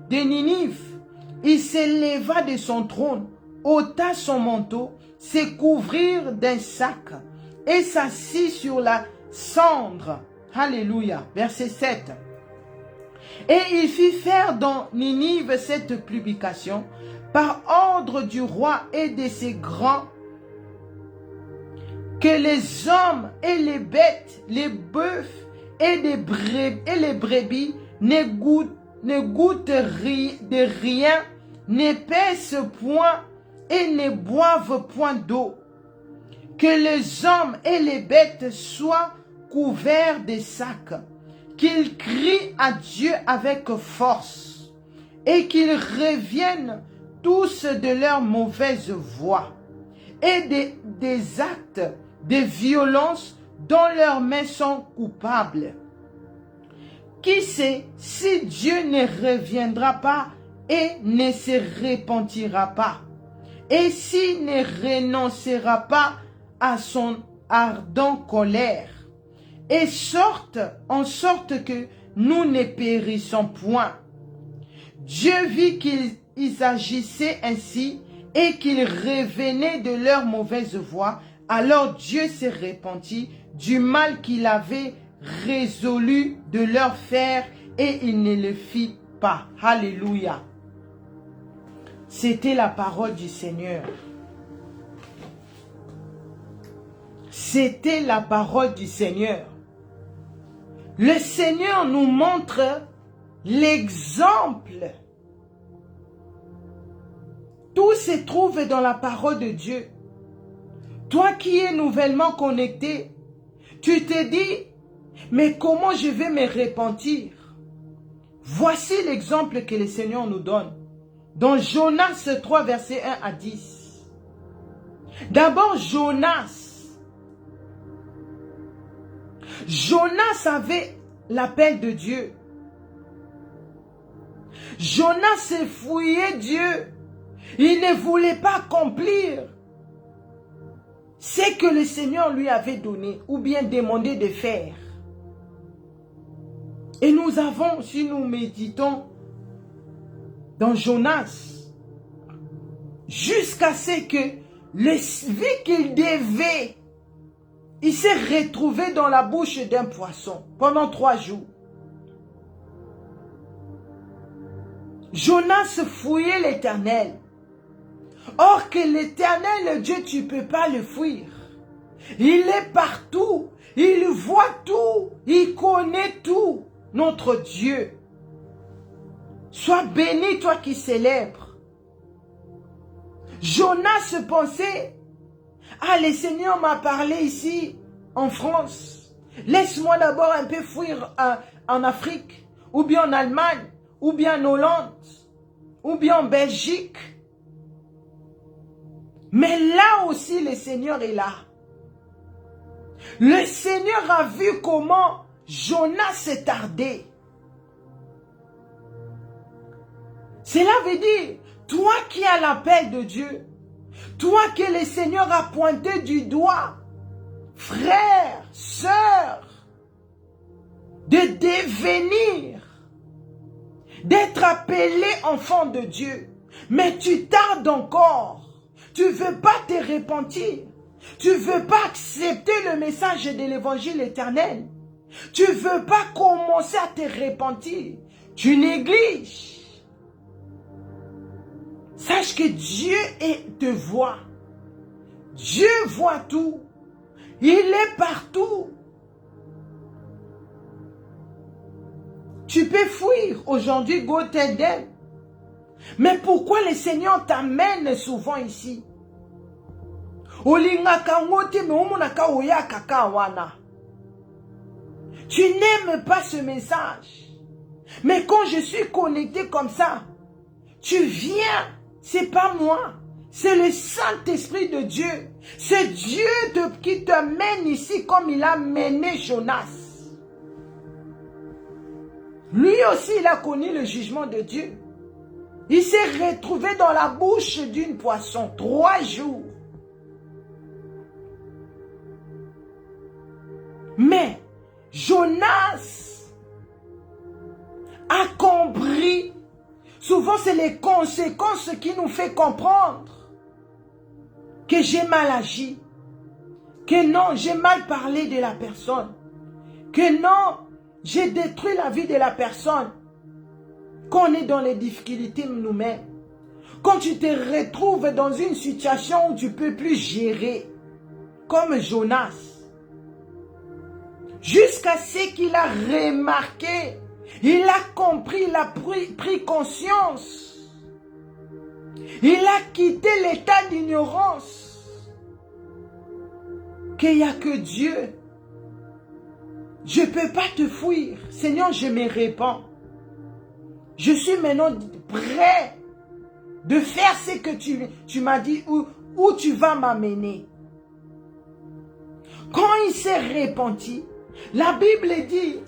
de Ninive. Il se leva de son trône, ôta son manteau, se couvrit d'un sac et s'assit sur la cendre. Alléluia. Verset 7. Et il fit faire dans Ninive cette publication par ordre du roi et de ses grands, que les hommes et les bêtes, les bœufs et les brebis ne goûtent de rien, ne pèsent point et ne boivent point d'eau. Que les hommes et les bêtes soient couverts de sacs, qu'ils crient à Dieu avec force, et qu'ils reviennent tous de leur mauvaise voie, et des actes de violence dont leurs mains sont coupables. Qui sait si Dieu ne reviendra pas et ne se repentira pas, et s'il ne renoncera pas à son ardente colère, et en sorte que nous ne périssons point. Dieu vit qu'ils agissaient ainsi et qu'ils revenaient de leur mauvaise voie. Alors Dieu se repentit du mal qu'il avait résolu de leur faire et il ne le fit pas. Alléluia. C'était la parole du Seigneur. C'était la parole du Seigneur. Le Seigneur nous montre l'exemple. Tout se trouve dans la parole de Dieu. Toi qui es nouvellement connecté, tu te dis, mais comment je vais me repentir? Voici l'exemple que le Seigneur nous donne. Dans Jonas 3, versets 1 à 10. D'abord, Jonas avait l'appel de Dieu. Jonas fouillait Dieu Il ne voulait pas accomplir ce que le Seigneur lui avait donné ou bien demandé de faire. Et nous avons, si nous méditons dans Jonas, jusqu'à ce que, vu qu'il devait, il s'est retrouvé dans la bouche d'un poisson pendant 3 jours. Jonas fouillait l'Éternel. Or que l'Éternel, le Dieu, tu ne peux pas le fuir. Il est partout. Il voit tout. Il connaît tout. Notre Dieu. Sois béni, toi qui célèbres. Jonas pensait, ah, le Seigneur m'a parlé ici, en France. Laisse-moi d'abord un peu fuir en Afrique, ou bien en Allemagne, ou bien en Hollande, ou bien en Belgique. Mais là aussi, le Seigneur est là. Le Seigneur a vu comment Jonas s'est tardé. Cela veut dire, toi qui as l'appel de Dieu, toi que le Seigneur a pointé du doigt, frère, sœur, de devenir, d'être appelé enfant de Dieu, mais tu tardes encore. Tu ne veux pas te repentir. Tu ne veux pas accepter le message de l'évangile éternel. Tu ne veux pas commencer à te repentir. Tu négliges. Sache que Dieu te voit. Dieu voit tout. Il est partout. Tu peux fuir aujourd'hui, go tell them. Mais pourquoi le Seigneur t'amène souvent ici? Tu n'aimes pas ce message. Mais quand je suis connecté comme ça, tu viens, c'est pas moi. C'est le Saint-Esprit de Dieu. C'est Dieu qui te mène ici comme il a mené Jonas. Lui aussi, il a connu le jugement de Dieu. Il s'est retrouvé dans la bouche d'une poisson 3 jours. Mais Jonas a compris. Souvent, c'est les conséquences qui nous font comprendre que j'ai mal agi. Que non, j'ai mal parlé de la personne. Que non, j'ai détruit la vie de la personne. Quand on est dans les difficultés nous-mêmes, quand tu te retrouves dans une situation où tu ne peux plus gérer, comme Jonas, jusqu'à ce qu'il a remarqué, il a compris, il a pris conscience, il a quitté l'état d'ignorance, qu'il n'y a que Dieu. Je ne peux pas te fuir, Seigneur, je me répands. Je suis maintenant prêt de faire ce que tu m'as dit, où tu vas m'amener. Quand il s'est repenti, la Bible dit,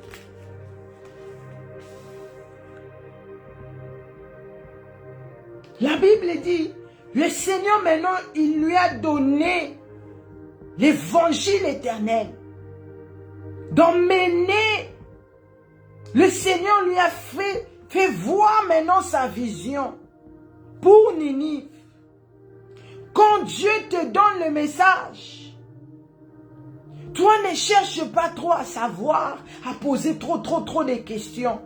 le Seigneur maintenant, il lui a donné l'évangile éternel. D'emmener, le Seigneur lui a fait voir maintenant sa vision pour Ninive. Quand Dieu te donne le message, toi ne cherche pas trop à savoir, à poser trop de questions.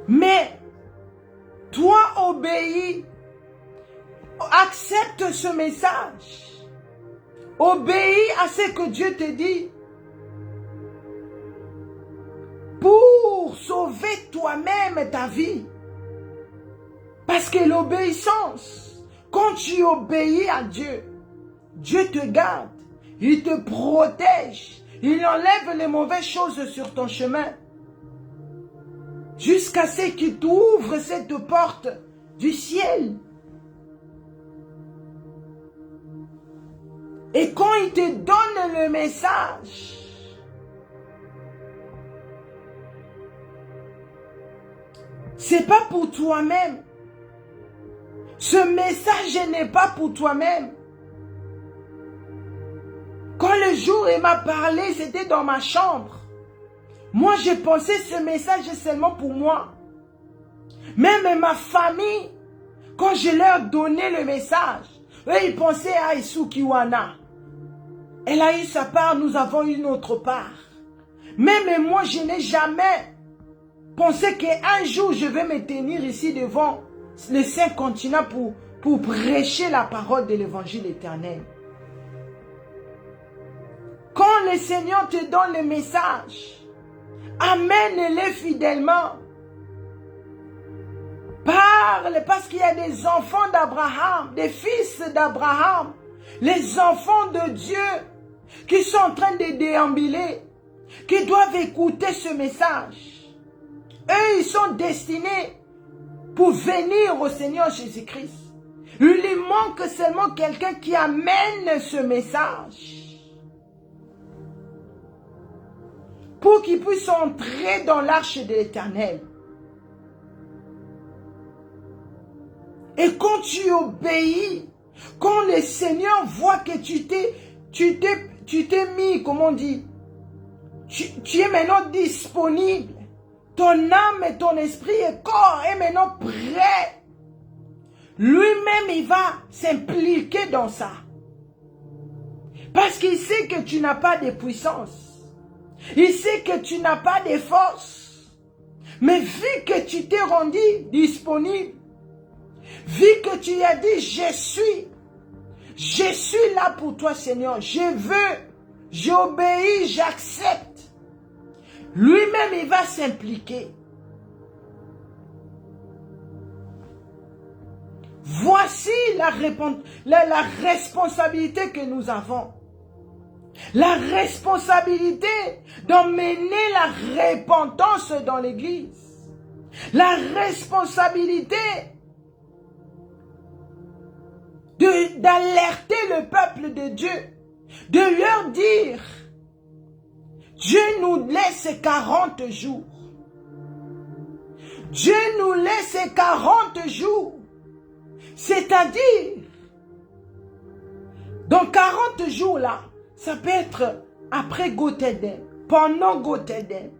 Mais toi obéis, accepte ce message, obéis à ce que Dieu te dit. Pour sauver toi-même ta vie. Parce que l'obéissance, quand tu obéis à Dieu, Dieu te garde, il te protège, il enlève les mauvaises choses sur ton chemin. Jusqu'à ce qu'il t'ouvre cette porte du ciel. Et quand il te donne le message, C'est pas pour toi-même. Ce message n'est pas pour toi-même. Quand le jour il m'a parlé, c'était dans ma chambre. Moi, je pensais ce message est seulement pour moi. Même ma famille, quand je leur donnais le message, eux, ils pensaient à Issou Kiwana. Elle a eu sa part, nous avons eu notre part. Même moi, je n'ai jamais pensé qu'un jour, je vais me tenir ici devant les 5 continents pour prêcher la parole de l'évangile éternel. Quand le Seigneur te donne le message, amène-le fidèlement. Parle parce qu'il y a des enfants d'Abraham, des fils d'Abraham, les enfants de Dieu qui sont en train de déambuler, qui doivent écouter ce message. Eux, ils sont destinés pour venir au Seigneur Jésus-Christ. Il lui manque seulement quelqu'un qui amène ce message pour qu'ils puissent entrer dans l'arche de l'Éternel. Et quand tu obéis, quand le Seigneur voit que tu t'es mis, comment on dit, tu es maintenant disponible, ton âme et ton esprit et corps est maintenant prêt, lui-même il va s'impliquer dans ça. Parce qu'il sait que tu n'as pas de puissance, il sait que tu n'as pas de force, mais vu que tu t'es rendu disponible, vu que tu as dit, je suis là pour toi, Seigneur. Je veux, j'obéis, j'accepte. Lui-même, il va s'impliquer. Voici la responsabilité que nous avons. La responsabilité d'emmener la repentance dans l'église. La responsabilité d'alerter le peuple de Dieu, de leur dire, Dieu nous laisse 40 jours. Dieu nous laisse 40 jours. C'est-à-dire, dans 40 jours là, ça peut être après Gotteden, pendant Gotteden,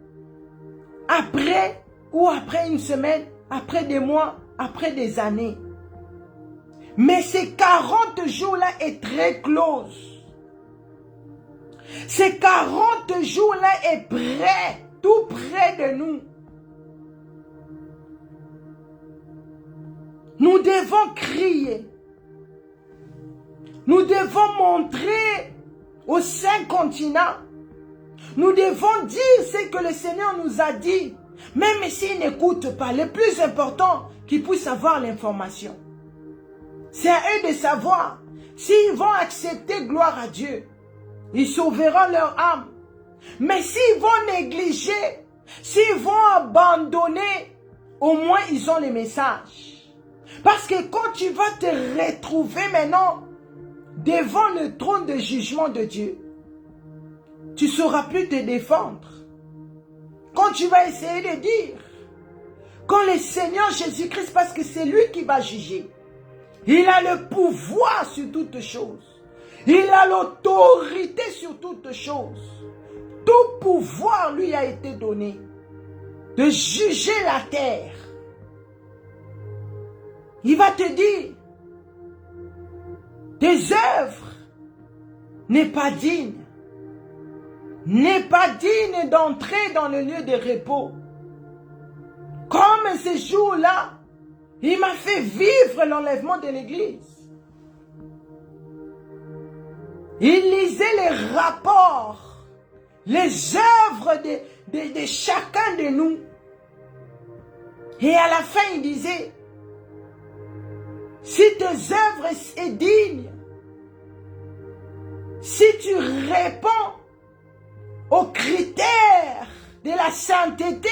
après ou après une semaine, après des mois, après des années. Mais ces 40 jours-là est très close. Ces 40 jours-là est près, tout près de nous. Nous devons crier. Nous devons montrer aux 5 continents. Nous devons dire ce que le Seigneur nous a dit. Même s'ils n'écoutent pas, le plus important, qu'ils puissent avoir l'information. C'est à eux de savoir s'ils vont accepter gloire à Dieu. Ils sauveront leur âme. Mais s'ils vont négliger, s'ils vont abandonner, au moins ils ont les messages. Parce que quand tu vas te retrouver maintenant devant le trône de jugement de Dieu, tu ne sauras plus te défendre. Quand tu vas essayer de dire, quand le Seigneur Jésus-Christ, parce que c'est lui qui va juger, il a le pouvoir sur toutes choses. Il a l'autorité sur toutes choses. Tout pouvoir lui a été donné de juger la terre. Il va te dire, tes œuvres n'est pas digne. N'est pas digne d'entrer dans le lieu de repos. Comme ce jour-là, il m'a fait vivre l'enlèvement de l'église. Il lisait les rapports, les œuvres de chacun de nous. Et à la fin, il disait, si tes œuvres sont dignes, si tu réponds aux critères de la sainteté,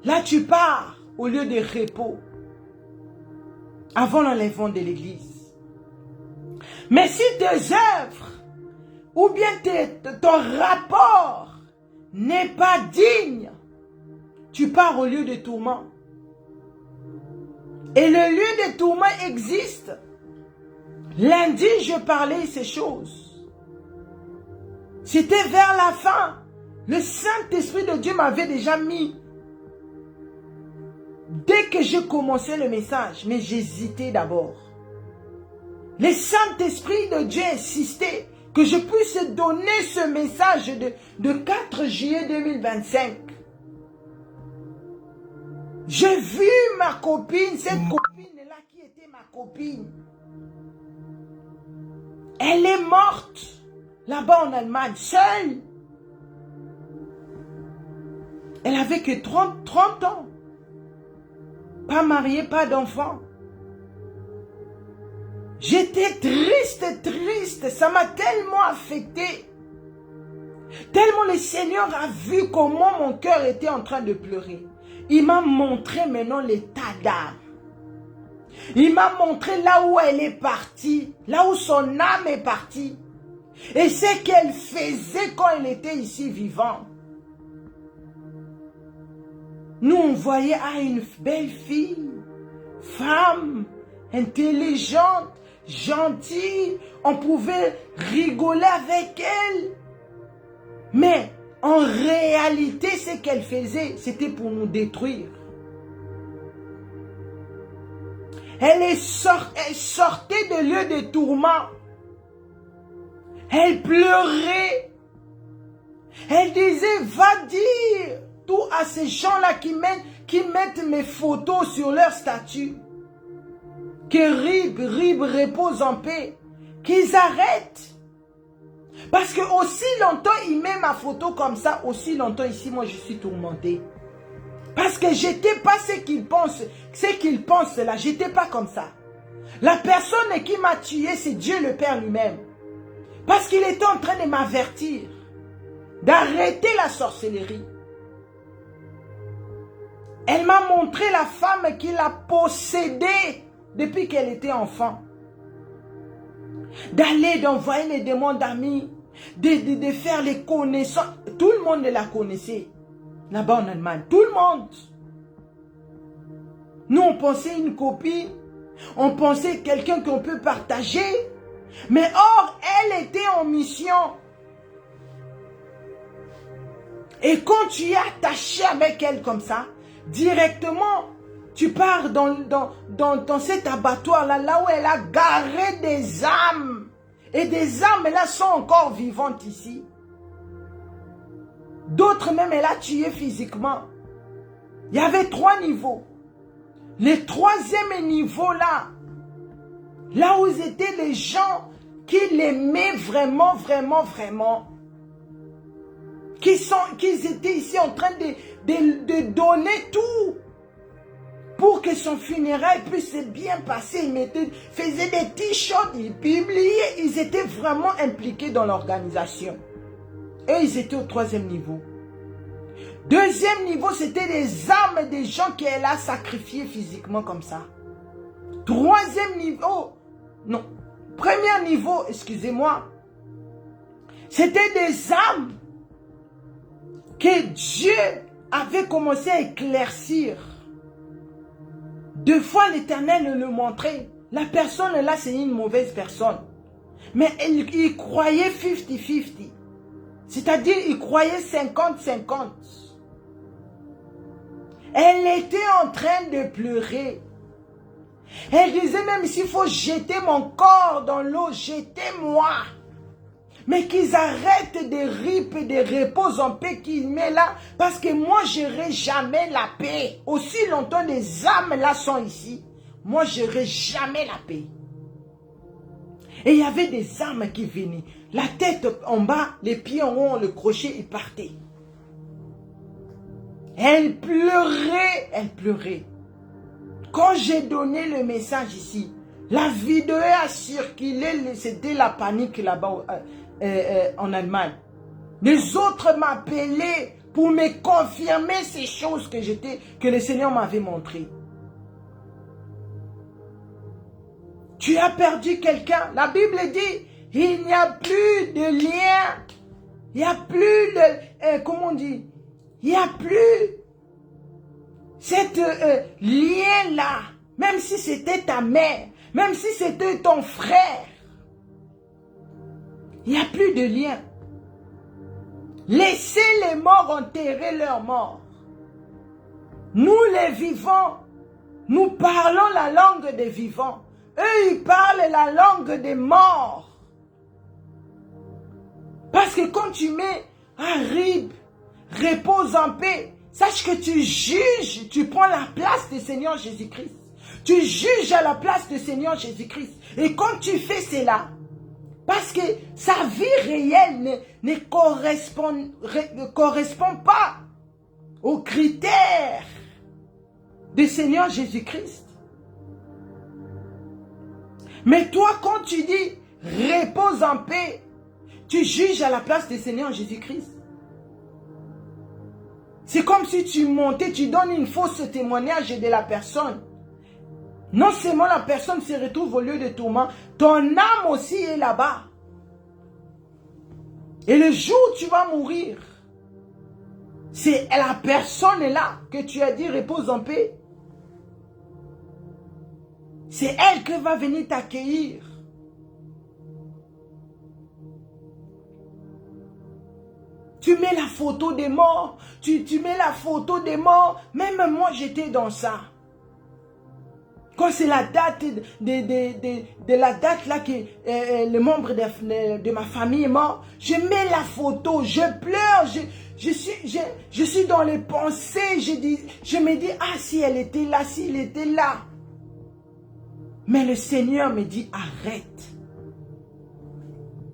là tu pars au lieu de repos, avant l'enlèvement de l'église. Mais si tes œuvres, ou bien ton rapport n'est pas digne, tu pars au lieu de tourment. Et le lieu de tourment existe. Lundi, je parlais ces choses. C'était vers la fin. Le Saint-Esprit de Dieu m'avait déjà mis. Dès que je commençais le message, mais j'hésitais d'abord. Le Saint-Esprit de Dieu insistait que je puisse donner ce message de 4 juillet 2025. J'ai vu ma copine, cette copine-là qui était ma copine. Elle est morte là-bas en Allemagne, seule. Elle avait que 30 ans. Pas mariée, pas d'enfant. J'étais triste. Ça m'a tellement affecté. Tellement le Seigneur a vu comment mon cœur était en train de pleurer. Il m'a montré maintenant l'état d'âme. Il m'a montré là où elle est partie. Là où son âme est partie. Et ce qu'elle faisait quand elle était ici vivante. Nous, on voyait une belle fille, femme, intelligente, gentille. On pouvait rigoler avec elle. Mais en réalité, ce qu'elle faisait, c'était pour nous détruire. Elle sortait de lieux de tourment. Elle pleurait. Elle disait, va dire tout à ces gens-là qui mettent mes photos sur leur statut. Que Rib repose en paix. Qu'ils arrêtent. Parce que aussi longtemps il met ma photo comme ça, aussi longtemps ici, moi je suis tourmentée. Parce que j'étais pas ce qu'ils pensent là, j'étais pas comme ça. La personne qui m'a tué, c'est Dieu le Père lui-même. Parce qu'il était en train de m'avertir d'arrêter la sorcellerie. Elle m'a montré la femme qui l'a possédée depuis qu'elle était enfant. D'envoyer les démons d'amis, de faire les connaissances. Tout le monde la connaissait. Là-bas en Allemagne, tout le monde. Nous, on pensait une copine. On pensait quelqu'un qu'on peut partager. Mais or, elle était en mission. Et quand tu es attaché avec elle comme ça, directement, tu pars dans cet abattoir-là, là où elle a garé des âmes. Et des âmes, là, sont encore vivantes ici. D'autres même, elle a tué physiquement. Il y avait 3 niveaux. Le 3e niveau, là où étaient les gens qui l'aimaient vraiment, qu'ils étaient ici en train de donner tout pour que son funérail puisse bien passer. Ils faisaient des t-shirts, ils publiaient, ils étaient vraiment impliqués dans l'organisation. Et ils étaient au 3e niveau. 2e niveau, c'était les âmes des gens qu'elle a sacrifiés physiquement comme ça. 3e niveau, non, 1er niveau, excusez-moi, c'était des âmes que Dieu avait commencé à éclaircir. 2 fois l'Éternel le montrait. La personne là, c'est une mauvaise personne. Mais il croyait 50-50. C'est-à-dire, il croyait 50-50. Elle était en train de pleurer. Elle disait même, s'il faut jeter mon corps dans l'eau, jetez-moi. Mais qu'ils arrêtent de rip et de repos en paix qu'il met là. Parce que moi, je n'aurai jamais la paix. Aussi longtemps les âmes là sont ici, moi, je n'aurai jamais la paix. Et il y avait des âmes qui venaient. La tête en bas, les pieds en haut, le crochet, il partait. Elle pleurait, elle pleurait. Quand j'ai donné le message ici, la vidéo a circulé, c'était la panique là-bas en Allemagne. Les autres m'appelaient pour me confirmer ces choses que le Seigneur m'avait montrées. Tu as perdu quelqu'un. La Bible dit, il n'y a plus de lien. Il n'y a plus de, comment on dit, il n'y a plus cet lien-là. même si c'était ta mère, même si c'était ton frère. Il n'y a plus de lien. Laissez les morts enterrer leurs morts. Nous les vivants, nous parlons la langue des vivants. Eux, ils parlent la langue des morts. Parce que quand tu mets Arib, repose en paix, sache que tu juges, tu prends la place du Seigneur Jésus-Christ. Tu juges à la place du Seigneur Jésus-Christ. Et quand tu fais cela, parce que sa vie réelle ne correspond pas aux critères du Seigneur Jésus-Christ. Mais toi, quand tu dis repose en paix, tu juges à la place du Seigneur Jésus-Christ. C'est comme si tu montais, tu donnes une fausse témoignage de la personne. Non seulement la personne se retrouve au lieu de tourment, ton âme aussi est là-bas. Et le jour où tu vas mourir, c'est la personne là que tu as dit repose en paix. C'est elle qui va venir t'accueillir. Tu mets la photo des morts, tu mets la photo des morts. Même moi, j'étais dans ça. Quand c'est la date de la date là que le membre de ma famille est mort, je mets la photo, je pleure, je suis dans les pensées, je me dis, ah si elle était là, s'il était là. Mais le Seigneur me dit, arrête.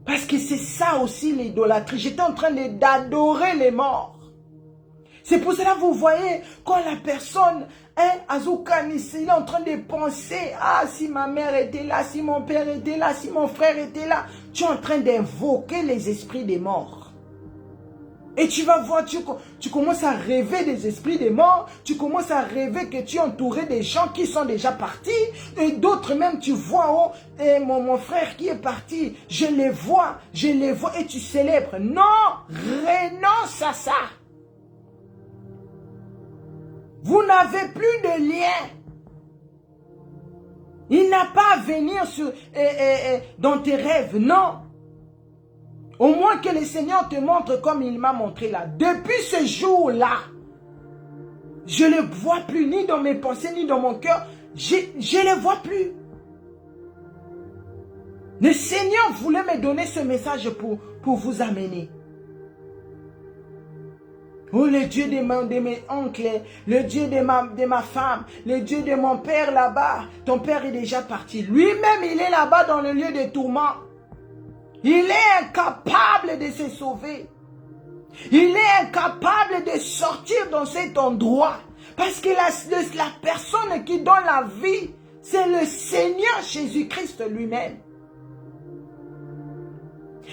Parce que c'est ça aussi l'idolâtrie. J'étais en train d'adorer les morts. C'est pour cela que vous voyez, quand la personne, Azoukanis, il est en train de penser, ah, si ma mère était là, si mon père était là, si mon frère était là, tu es en train d'invoquer les esprits des morts. Et tu vas voir, tu commences à rêver des esprits des morts, tu commences à rêver que tu es entouré des gens qui sont déjà partis, et d'autres même tu vois, oh, mon frère qui est parti, je les vois, et tu célèbres. Non, renonce à ça. Vous n'avez plus de lien. Il n'a pas à venir dans tes rêves, non. Au moins que le Seigneur te montre comme il m'a montré là. Depuis ce jour-là, je ne le vois plus ni dans mes pensées, ni dans mon cœur. Je ne le vois plus. Le Seigneur voulait me donner ce message pour vous amener. Oh, le Dieu de mes oncles, le Dieu de ma femme, le Dieu de mon père là-bas. Ton père est déjà parti. Lui-même, il est là-bas dans le lieu de tourment. Il est incapable de se sauver. Il est incapable de sortir dans cet endroit. Parce que la personne qui donne la vie, c'est le Seigneur Jésus-Christ lui-même.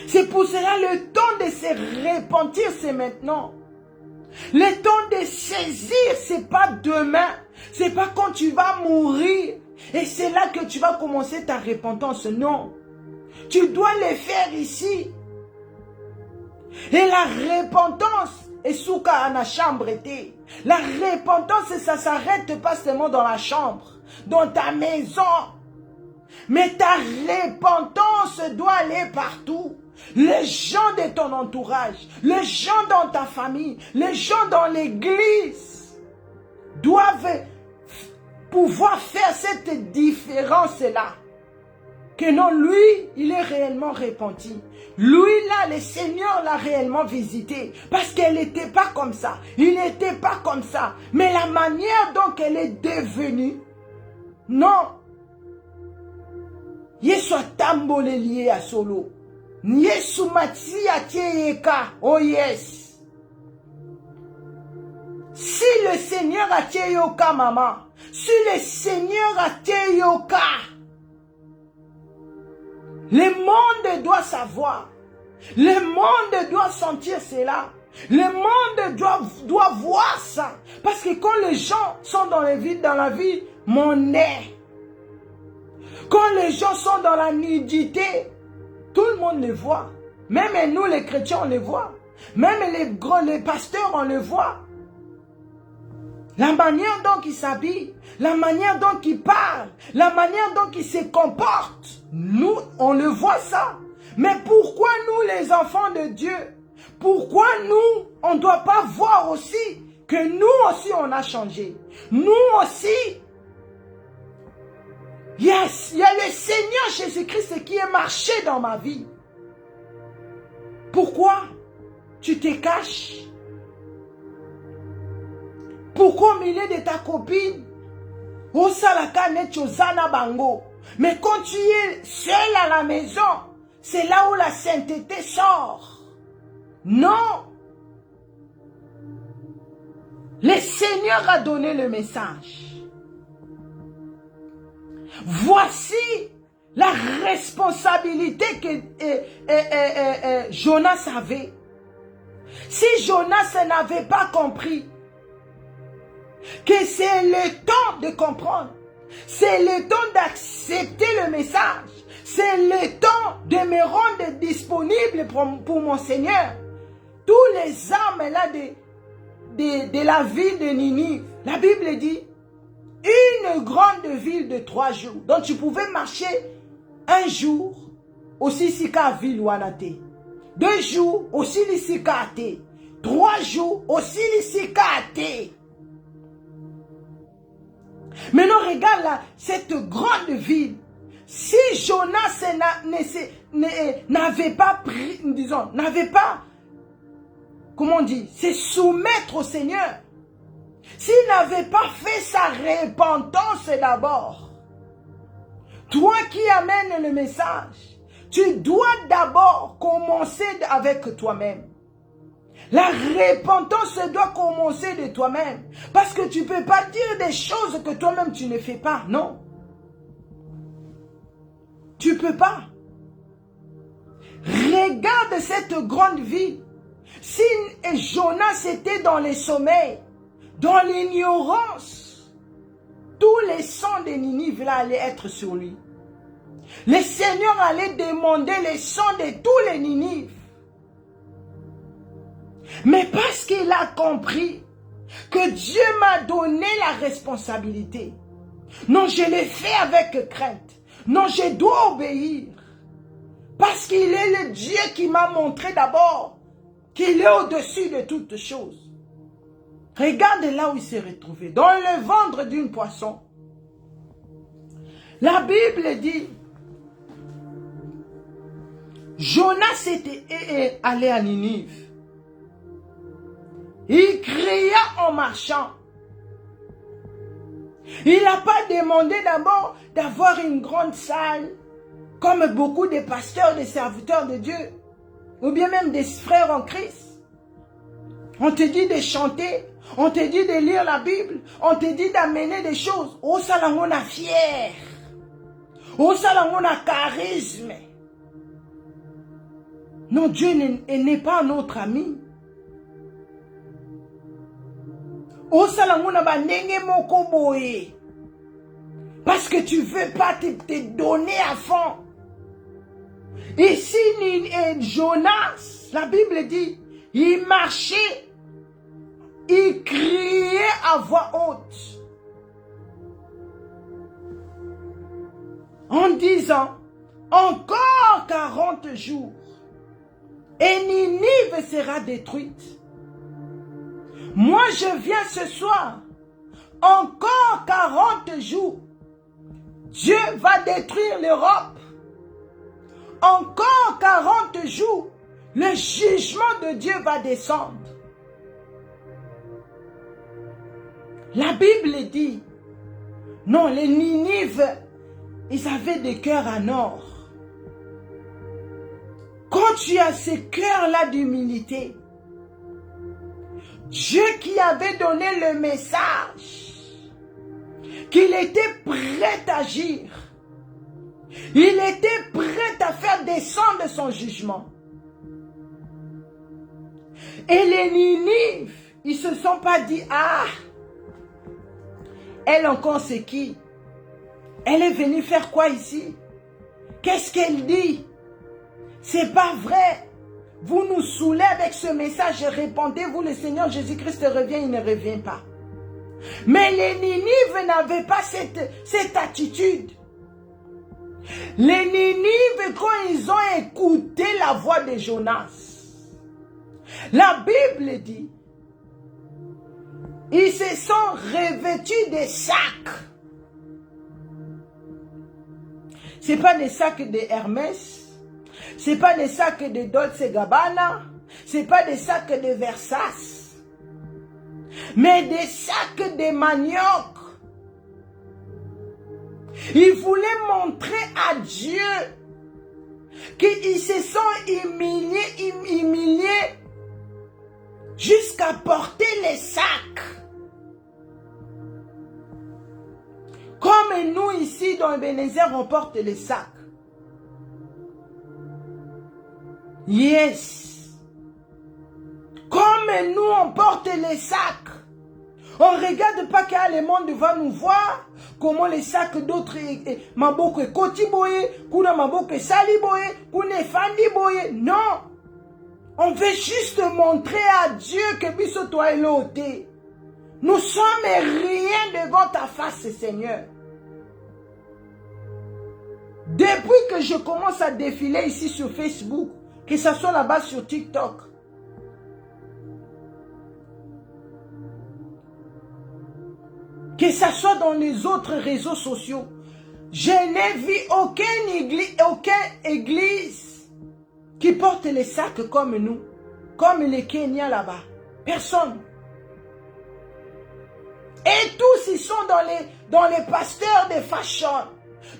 C'est pour cela le temps de se repentir, c'est maintenant. Le temps de saisir, c'est pas demain. C'est pas quand tu vas mourir. Et c'est là que tu vas commencer ta repentance. Non. Tu dois le faire ici. Et la repentance est sous la chambre. La repentance, ça ne s'arrête pas seulement dans la chambre, dans ta maison. Mais ta repentance doit aller partout. Les gens de ton entourage, les gens dans ta famille, les gens dans l'église doivent pouvoir faire cette différence-là. Que non, lui, il est réellement repenti. Lui, là, le Seigneur l'a réellement visité. Parce qu'elle n'était pas comme ça. Il n'était pas comme ça. Mais la manière dont elle est devenue, non. Yesu tambole lié à solo. Yesu mati atieka. Oh yes. Si le Seigneur a yoka, maman. Si le Seigneur a yoka. Le monde doit savoir. Le monde doit sentir cela. Le monde doit voir ça. Parce que quand les gens sont dans la vie monnaie, quand les gens sont dans la nudité, tout le monde les voit. Même nous les chrétiens, on les voit. Même les pasteurs, on les voit. La manière dont il s'habille, la manière dont il parle, la manière dont il se comporte. Nous, on le voit ça. Mais pourquoi nous, les enfants de Dieu, pourquoi nous, on ne doit pas voir aussi que nous aussi, on a changé? Nous aussi, il y a le Seigneur Jésus-Christ qui est marché dans ma vie. Pourquoi tu te caches? Pourquoi au milieu de ta copine, mais quand tu es seul à la maison, c'est là où la sainteté sort. Non. Le Seigneur a donné le message. Voici la responsabilité que Jonas avait. Si Jonas n'avait pas compris que c'est le temps de comprendre, c'est le temps d'accepter le message, c'est le temps de me rendre disponible pour mon Seigneur. Tous les âmes là de la ville de Ninive, la Bible dit, une grande ville de 3 jours. Donc tu pouvais marcher un jour, aussi si ka ville ou anate. 2 jours, aussi si ka ate. 3 jours, aussi si ka ate. Maintenant, regarde là, cette grande ville. Si Jonas n'avait pas pris, disons, n'avait pas, comment on dit, se soumettre au Seigneur, s'il n'avait pas fait sa repentance d'abord, toi qui amènes le message, tu dois d'abord commencer avec toi-même. La repentance doit commencer de toi-même. Parce que tu ne peux pas dire des choses que toi-même tu ne fais pas. Non. Tu ne peux pas. Regarde cette grande ville. Si Jonas était dans le sommeil, dans l'ignorance, tous les sangs de Ninive là allaient être sur lui. Le Seigneur allait demander les sangs de tous les Ninives. Mais parce qu'il a compris que Dieu m'a donné la responsabilité. Non, je l'ai fait avec crainte. Non, je dois obéir. Parce qu'il est le Dieu qui m'a montré d'abord qu'il est au-dessus de toutes choses. Regarde là où il s'est retrouvé. Dans le ventre d'une poisson. La Bible dit, Jonas était allé à Ninive. Il cria en marchant. Il n'a pas demandé d'abord d'avoir une grande salle, comme beaucoup de pasteurs, de serviteurs de Dieu, ou bien même des frères en Christ. On te dit de chanter, on te dit de lire la Bible, on te dit d'amener des choses. Oh, ça là, on a fier. Oh, ça là, on a charisme. Non, Dieu n'est pas notre ami. Parce que tu ne veux pas te donner à fond. Ici, Jonas, la Bible dit, il marchait, il criait à voix haute. En disant, encore 40 jours, et Ninive sera détruite. Moi, je viens ce soir. Encore 40 jours. Dieu va détruire l'Europe. Encore 40 jours. Le jugement de Dieu va descendre. La Bible dit, non, les Ninives, ils avaient des cœurs en or. Quand tu as ces cœurs-là d'humilité, Dieu qui avait donné le message, qu'il était prêt à agir, il était prêt à faire descendre son jugement. Et les Ninives, ils se sont pas dit, ah, elle encore c'est qui? Elle est venue faire quoi ici? Qu'est-ce qu'elle dit? C'est pas vrai. Vous nous saoulez avec ce message, répondez-vous, le Seigneur Jésus-Christ revient, il ne revient pas. Mais les Ninives n'avaient pas cette attitude. Les Ninives, quand ils ont écouté la voix de Jonas, la Bible dit, ils se sont revêtus des sacs. Ce n'est pas des sacs de Hermès, ce n'est pas des sacs de Dolce Gabbana, ce n'est pas des sacs de Versace, mais des sacs de manioc. Ils voulaient montrer à Dieu qu'ils se sont humiliés jusqu'à porter les sacs. Comme nous ici dans Ebenezer, on porte les sacs. Yes. Comme nous, on porte les sacs. On ne regarde pas que le monde va nous voir comment les sacs d'autres, maboko koti boye, kuna maboko sali boye, kuna fandi boye. Non. On veut juste montrer à Dieu que biso toi est l'ôté. Nous sommes rien devant ta face, Seigneur. Depuis que je commence à défiler ici sur Facebook, que ce soit là-bas sur TikTok, que ce soit dans les autres réseaux sociaux, je n'ai vu aucune église qui porte les sacs comme nous, comme les Kenyans là-bas. Personne. Et tous ils sont dans les pasteurs de fashion,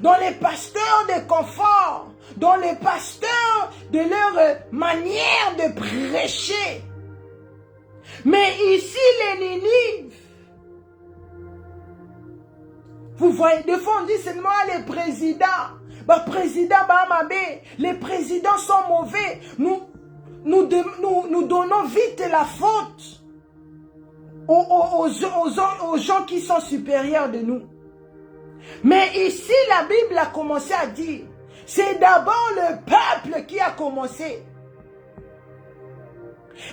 dans les pasteurs de confort, dans les pasteurs de leur manière de prêcher. Mais ici les Ninives, vous voyez, des fois on dit seulement les présidents. Les présidents sont mauvais. Nous donnons vite la faute aux gens qui sont supérieurs de nous. Mais ici la Bible a commencé à dire, c'est d'abord le peuple qui a commencé.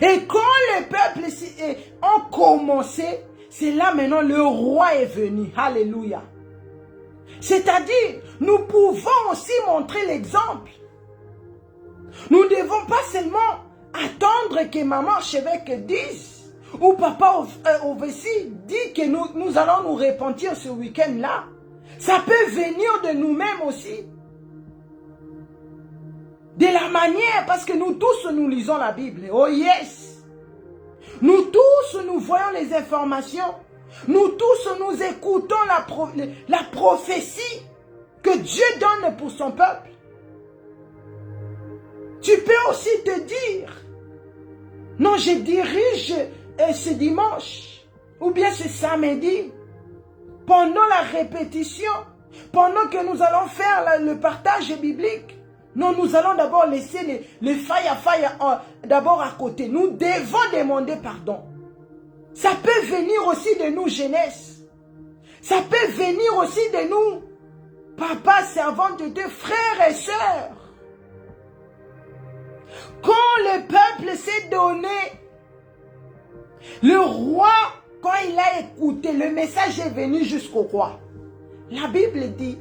Et quand le peuple a commencé, c'est là maintenant le roi est venu. Alléluia. C'est-à-dire, nous pouvons aussi montrer l'exemple. Nous ne devons pas seulement attendre que maman archevêque dise, ou papa Ovessi dit que nous allons nous repentir ce week-end-là. Ça peut venir de nous-mêmes aussi. De la manière, parce que nous tous, nous lisons la Bible. Oh yes! Nous tous, nous voyons les informations. Nous tous, nous écoutons la prophétie que Dieu donne pour son peuple. Tu peux aussi te dire, non, je dirige ce dimanche, ou bien ce samedi, pendant la répétition, pendant que nous allons faire le partage biblique. Non, nous allons d'abord laisser les failles d'abord à côté. Nous devons demander pardon. Ça peut venir aussi de nous, jeunesse. Ça peut venir aussi de nous, papa, servant de Dieu, frères et sœurs. Quand le peuple s'est donné, le roi, quand il a écouté, le message est venu jusqu'au roi. La Bible dit,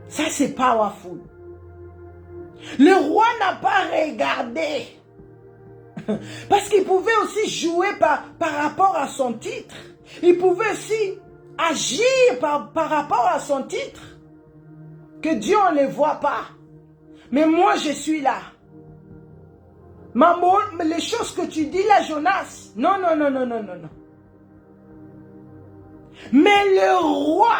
ça c'est powerful. Le roi n'a pas regardé. Parce qu'il pouvait aussi jouer par rapport à son titre. Il pouvait aussi agir par rapport à son titre. Que Dieu ne le voit pas. Mais moi je suis là. Maman, les choses que tu dis là, Jonas. Non. Mais le roi,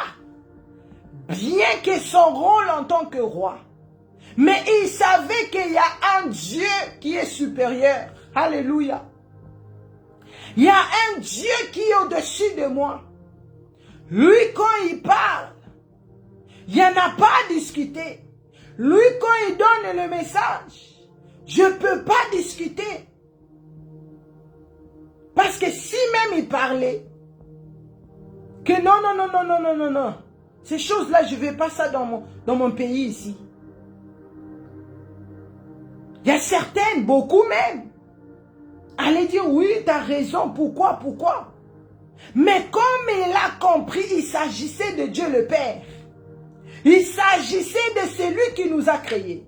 bien que son rôle en tant que roi, mais il savait qu'il y a un Dieu qui est supérieur. Alléluia. Il y a un Dieu qui est au-dessus de moi. Lui, quand il parle, il n'y en a pas à discuter. Lui, quand il donne le message, je ne peux pas discuter. Parce que si même il parlait, que non. Ces choses-là, je ne veux pas ça dans mon pays ici. Il y a certaines, beaucoup même. allait dire, oui, tu as raison, pourquoi? Mais comme il a compris, il s'agissait de Dieu le Père. Il s'agissait de celui qui nous a créés.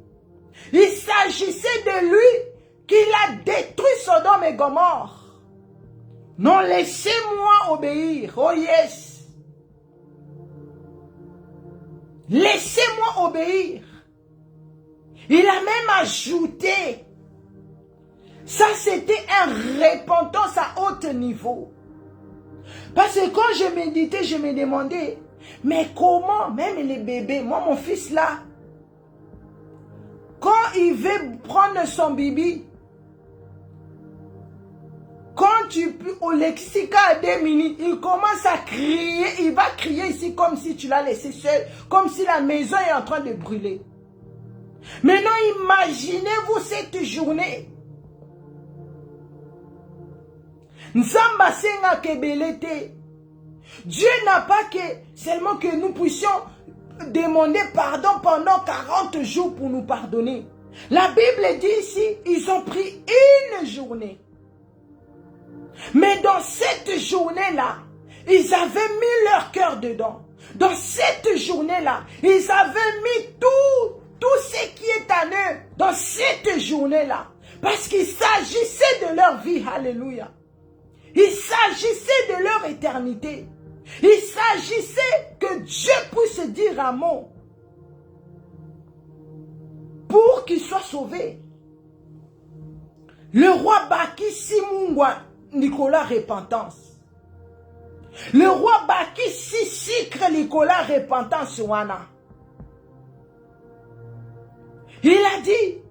Il s'agissait de lui qui a détruit Sodome et Gomorrhe. Non, laissez-moi obéir. Oh yes. Laissez-moi obéir. Il a même ajouté. Ça, c'était une repentance à haut niveau. Parce que quand je méditais, je me demandais, mais comment, même les bébés, moi, mon fils là, quand il veut prendre son bibi, quand tu peux au lexica à 2 minutes, il commence à crier, il va crier ici comme si tu l'as laissé seul, comme si la maison est en train de brûler. Maintenant, imaginez-vous cette journée. Nzamba senga kebelete. Dieu n'a pas que seulement que nous puissions demander pardon pendant 40 jours pour nous pardonner. La Bible dit ici, ils ont pris une journée. Mais dans cette journée-là, ils avaient mis leur cœur dedans. Dans cette journée-là, ils avaient mis tout ce qui est à eux dans cette journée-là. Parce qu'il s'agissait de leur vie. Alléluia. Il s'agissait de leur éternité. Il s'agissait que Dieu puisse dire un mot pour qu'ils soient sauvés. Le roi Baki Simungwa Nicolas repentance. Le roi Baki Sisikre Nicolas repentance wana. Il a dit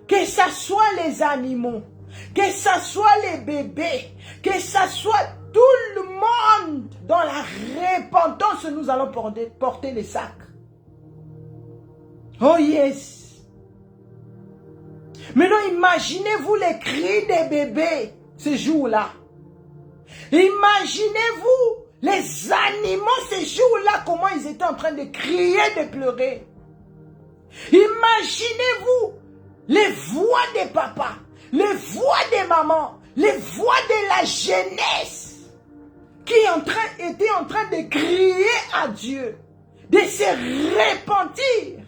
que ce soit les animaux, que ce soit les bébés, que ce soit tout le monde dans la repentance, nous allons porter les sacs. Oh yes. Maintenant, imaginez-vous les cris des bébés ce jour-là. Imaginez-vous les animaux ce jour-là, comment ils étaient en train de crier, de pleurer. Imaginez-vous les voix des papas, les voix des mamans, les voix de la jeunesse qui étaient en train de crier à Dieu, de se repentir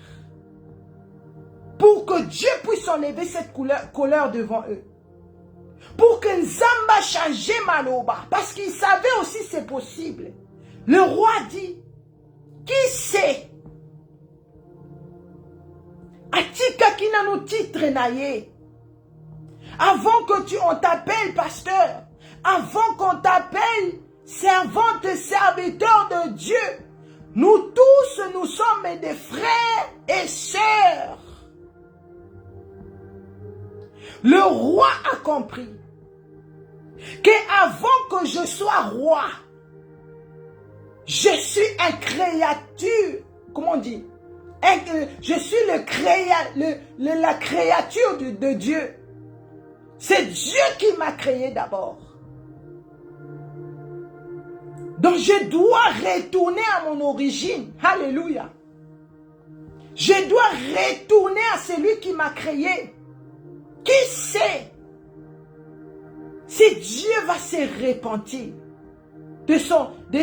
pour que Dieu puisse enlever cette colère devant eux. Pour que Nzamba change Maloba. Parce qu'il savait aussi c'est possible. Le roi dit, qui sait? Atika kina no titre naye. Avant que on t'appelle pasteur, avant qu'on t'appelle servante, serviteur de Dieu, nous tous, nous sommes des frères et sœurs. Le roi a compris que avant que je sois roi, je suis un créature, comment on dit? Je suis la créature de Dieu. C'est Dieu qui m'a créé d'abord. Donc je dois retourner à mon origine. Alléluia. Je dois retourner à celui qui m'a créé. Qui sait si Dieu va se repentir de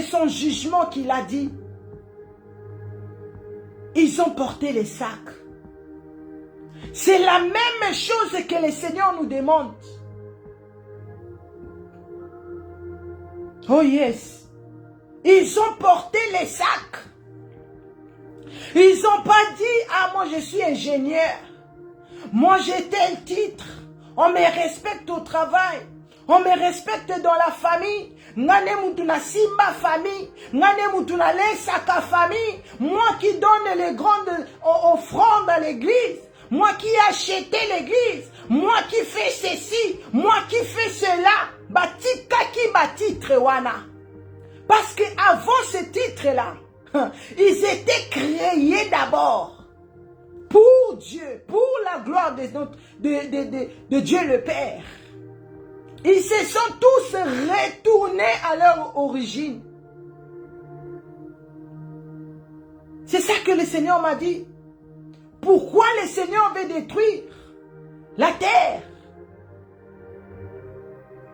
son jugement qu'il a dit? Ils ont porté les sacs. C'est la même chose que le Seigneur nous demande. Oh yes. Ils ont porté les sacs. Ils n'ont pas dit, ah moi je suis ingénieur. Moi j'ai tel titre. On me respecte au travail. On me respecte dans la famille. Ngane mutuna simba famille. Ngane mutuna lesaka famille. Moi qui donne les grandes offrandes à l'église. Moi qui ai acheté l'église. Moi qui fais ceci. Moi qui fais cela. Batika ki batitre wana. Parce que avant ce titre-là, ils étaient créés d'abord pour Dieu, pour la gloire de Dieu le Père. Ils se sont tous retournés à leur origine. C'est ça que le Seigneur m'a dit. Pourquoi le Seigneur veut détruire la terre?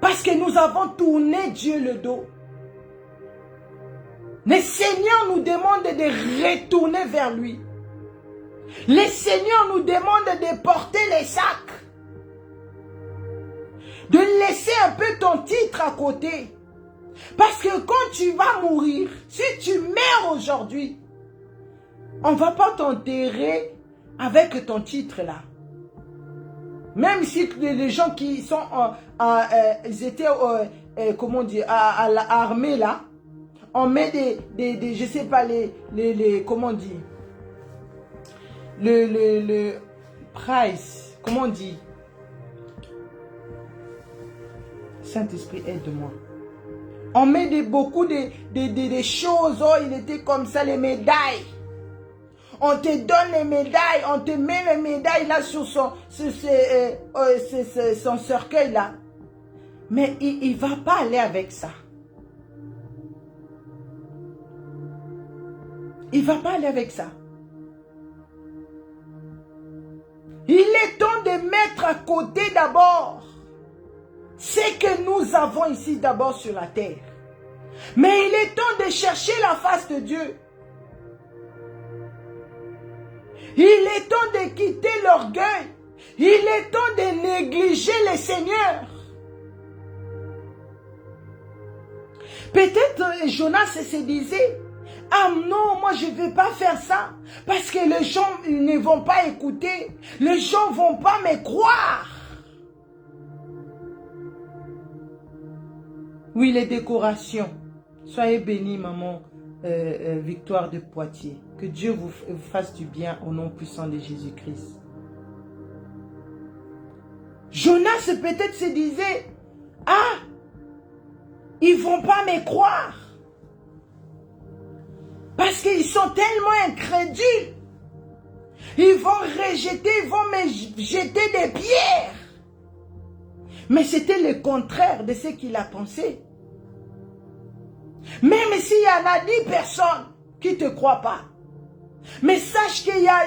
Parce que nous avons tourné Dieu le dos. Le Seigneur nous demande de retourner vers lui. Le Seigneur nous demande de porter les sacs. De laisser un peu ton titre à côté. Parce que quand tu vas mourir, si tu meurs aujourd'hui, on ne va pas t'enterrer avec ton titre là. Même si les gens qui sont ils étaient comment dire, à l'armée là, on met des je sais pas les comment on dit, le price, comment on dit, Saint-Esprit aide-moi. On met beaucoup de choses, oh il était comme ça, les médailles. On te donne les médailles, on te met les médailles là sur son cercueil là. Mais il ne va pas aller avec ça. Il ne va pas aller avec ça. Il est temps de mettre à côté d'abord ce que nous avons ici d'abord sur la terre. Mais il est temps de chercher la face de Dieu. Il est temps de quitter l'orgueil. Il est temps de négliger le Seigneur. Peut-être Jonas se disait, ah non, moi je ne vais pas faire ça. Parce que les gens ne vont pas écouter. Les gens ne vont pas me croire. Oui, les décorations. Soyez bénis, maman Victoire de Poitiers. Que Dieu vous fasse du bien au nom puissant de Jésus-Christ. Jonas peut-être se disait, ah, ils ne vont pas me croire. Parce qu'ils sont tellement incrédules. Ils vont rejeter, ils vont me jeter des pierres. Mais c'était le contraire de ce qu'il a pensé. Même s'il y en a 10 personnes qui ne te croient pas. Mais sache qu'il y a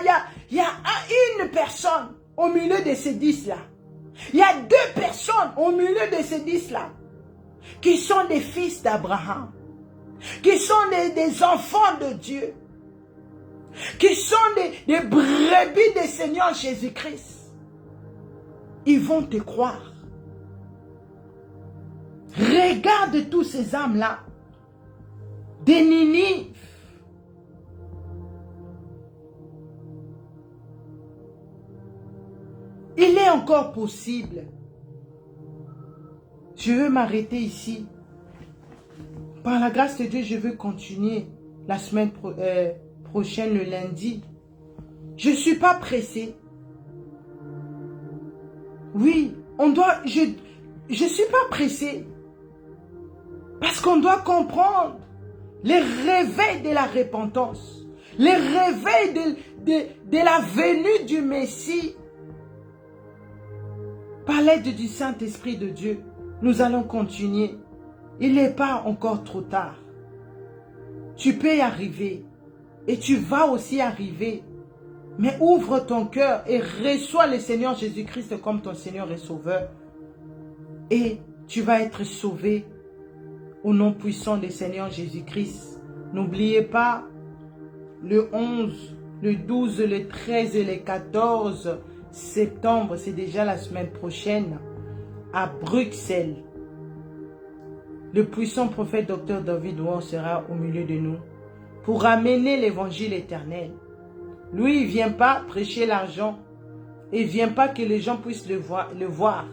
une personne au milieu de ces 10 là. Il y a 2 personnes au milieu de ces 10 là. Qui sont des fils d'Abraham. Qui sont des enfants de Dieu. Qui sont des brebis du Seigneur Jésus-Christ. Ils vont te croire. Regarde tous ces âmes-là. Des Ninives. Il est encore possible. Je veux m'arrêter ici. Par la grâce de Dieu, je veux continuer la semaine prochaine, le lundi. Je ne suis pas pressée. Oui, je ne suis pas pressée. Parce qu'on doit comprendre les réveils de la repentance. Les réveils de la venue du Messie. Par l'aide du Saint-Esprit de Dieu, nous allons continuer. Il n'est pas encore trop tard. Tu peux y arriver. Et tu vas aussi arriver. Mais ouvre ton cœur et reçois le Seigneur Jésus-Christ comme ton Seigneur et Sauveur. Et tu vas être sauvé au nom puissant du Seigneur Jésus-Christ. N'oubliez pas, le 11, le 12, le 13 et le 14 septembre, c'est déjà la semaine prochaine, à Bruxelles. Le puissant prophète Dr David Ward sera au milieu de nous pour amener l'évangile éternel. Lui, il ne vient pas prêcher l'argent. Il ne vient pas que les gens puissent le voir.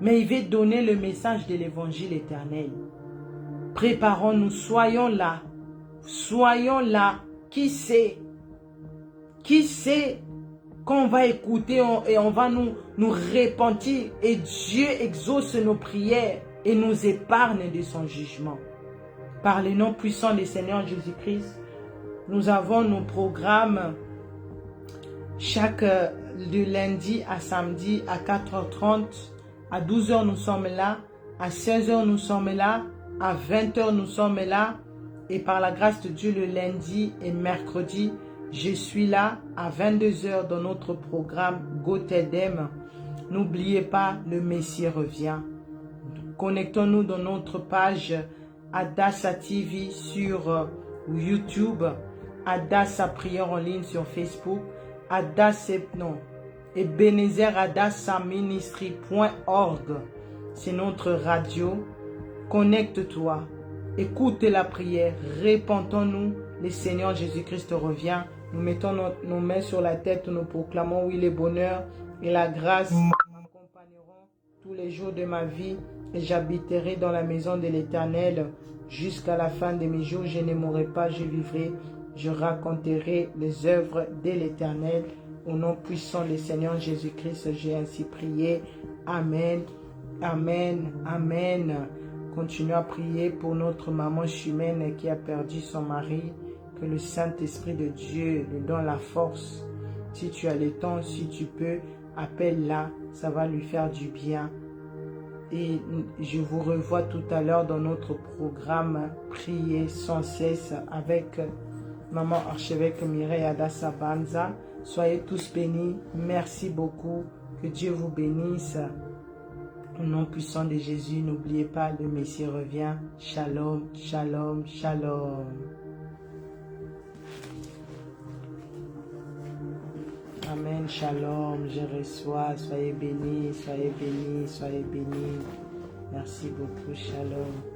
Mais il veut donner le message de l'évangile éternel. Préparons-nous, soyons là. Soyons là. Qui sait? Qui sait quand on va écouter et on va nous repentir et Dieu exauce nos prières et nous épargne de son jugement. Par le nom puissant du Seigneur Jésus-Christ, nous avons nos programmes chaque de lundi à samedi à 4h30, à 12h nous sommes là, à 16h nous sommes là, à 20h nous sommes là, et par la grâce de Dieu le lundi et mercredi, je suis là à 22h dans notre programme Go Tedem. N'oubliez pas, le Messie revient. Connectons-nous dans notre page Adassa TV sur YouTube, Adassa Prière en ligne sur Facebook, Ebenezer Adassa Ministry.org. C'est notre radio. Connecte-toi, écoute la prière, répentons-nous. Le Seigneur Jésus-Christ revient. Nous mettons nos mains sur la tête, nous proclamons oui, le bonheur et la grâce m'accompagneront tous les jours de ma vie et j'habiterai dans la maison de l'Éternel jusqu'à la fin de mes jours. Je ne mourrai pas, je vivrai, je raconterai les œuvres de l'Éternel. Au nom puissant du Seigneur Jésus-Christ, j'ai ainsi prié. Amen, amen, amen. Continuons à prier pour notre maman Chimène qui a perdu son mari. Que le Saint-Esprit de Dieu lui donne la force. Si tu as le temps, si tu peux, appelle-la, ça va lui faire du bien. Et je vous revois tout à l'heure dans notre programme Prier sans cesse avec Maman Archevêque Mireille Adassa Banza. Soyez tous bénis. Merci beaucoup. Que Dieu vous bénisse. Au nom puissant de Jésus, n'oubliez pas, le Messie revient. Shalom, shalom, shalom. Amen, shalom, je reçois, soyez bénis, soyez bénis, soyez bénis. Merci beaucoup, shalom.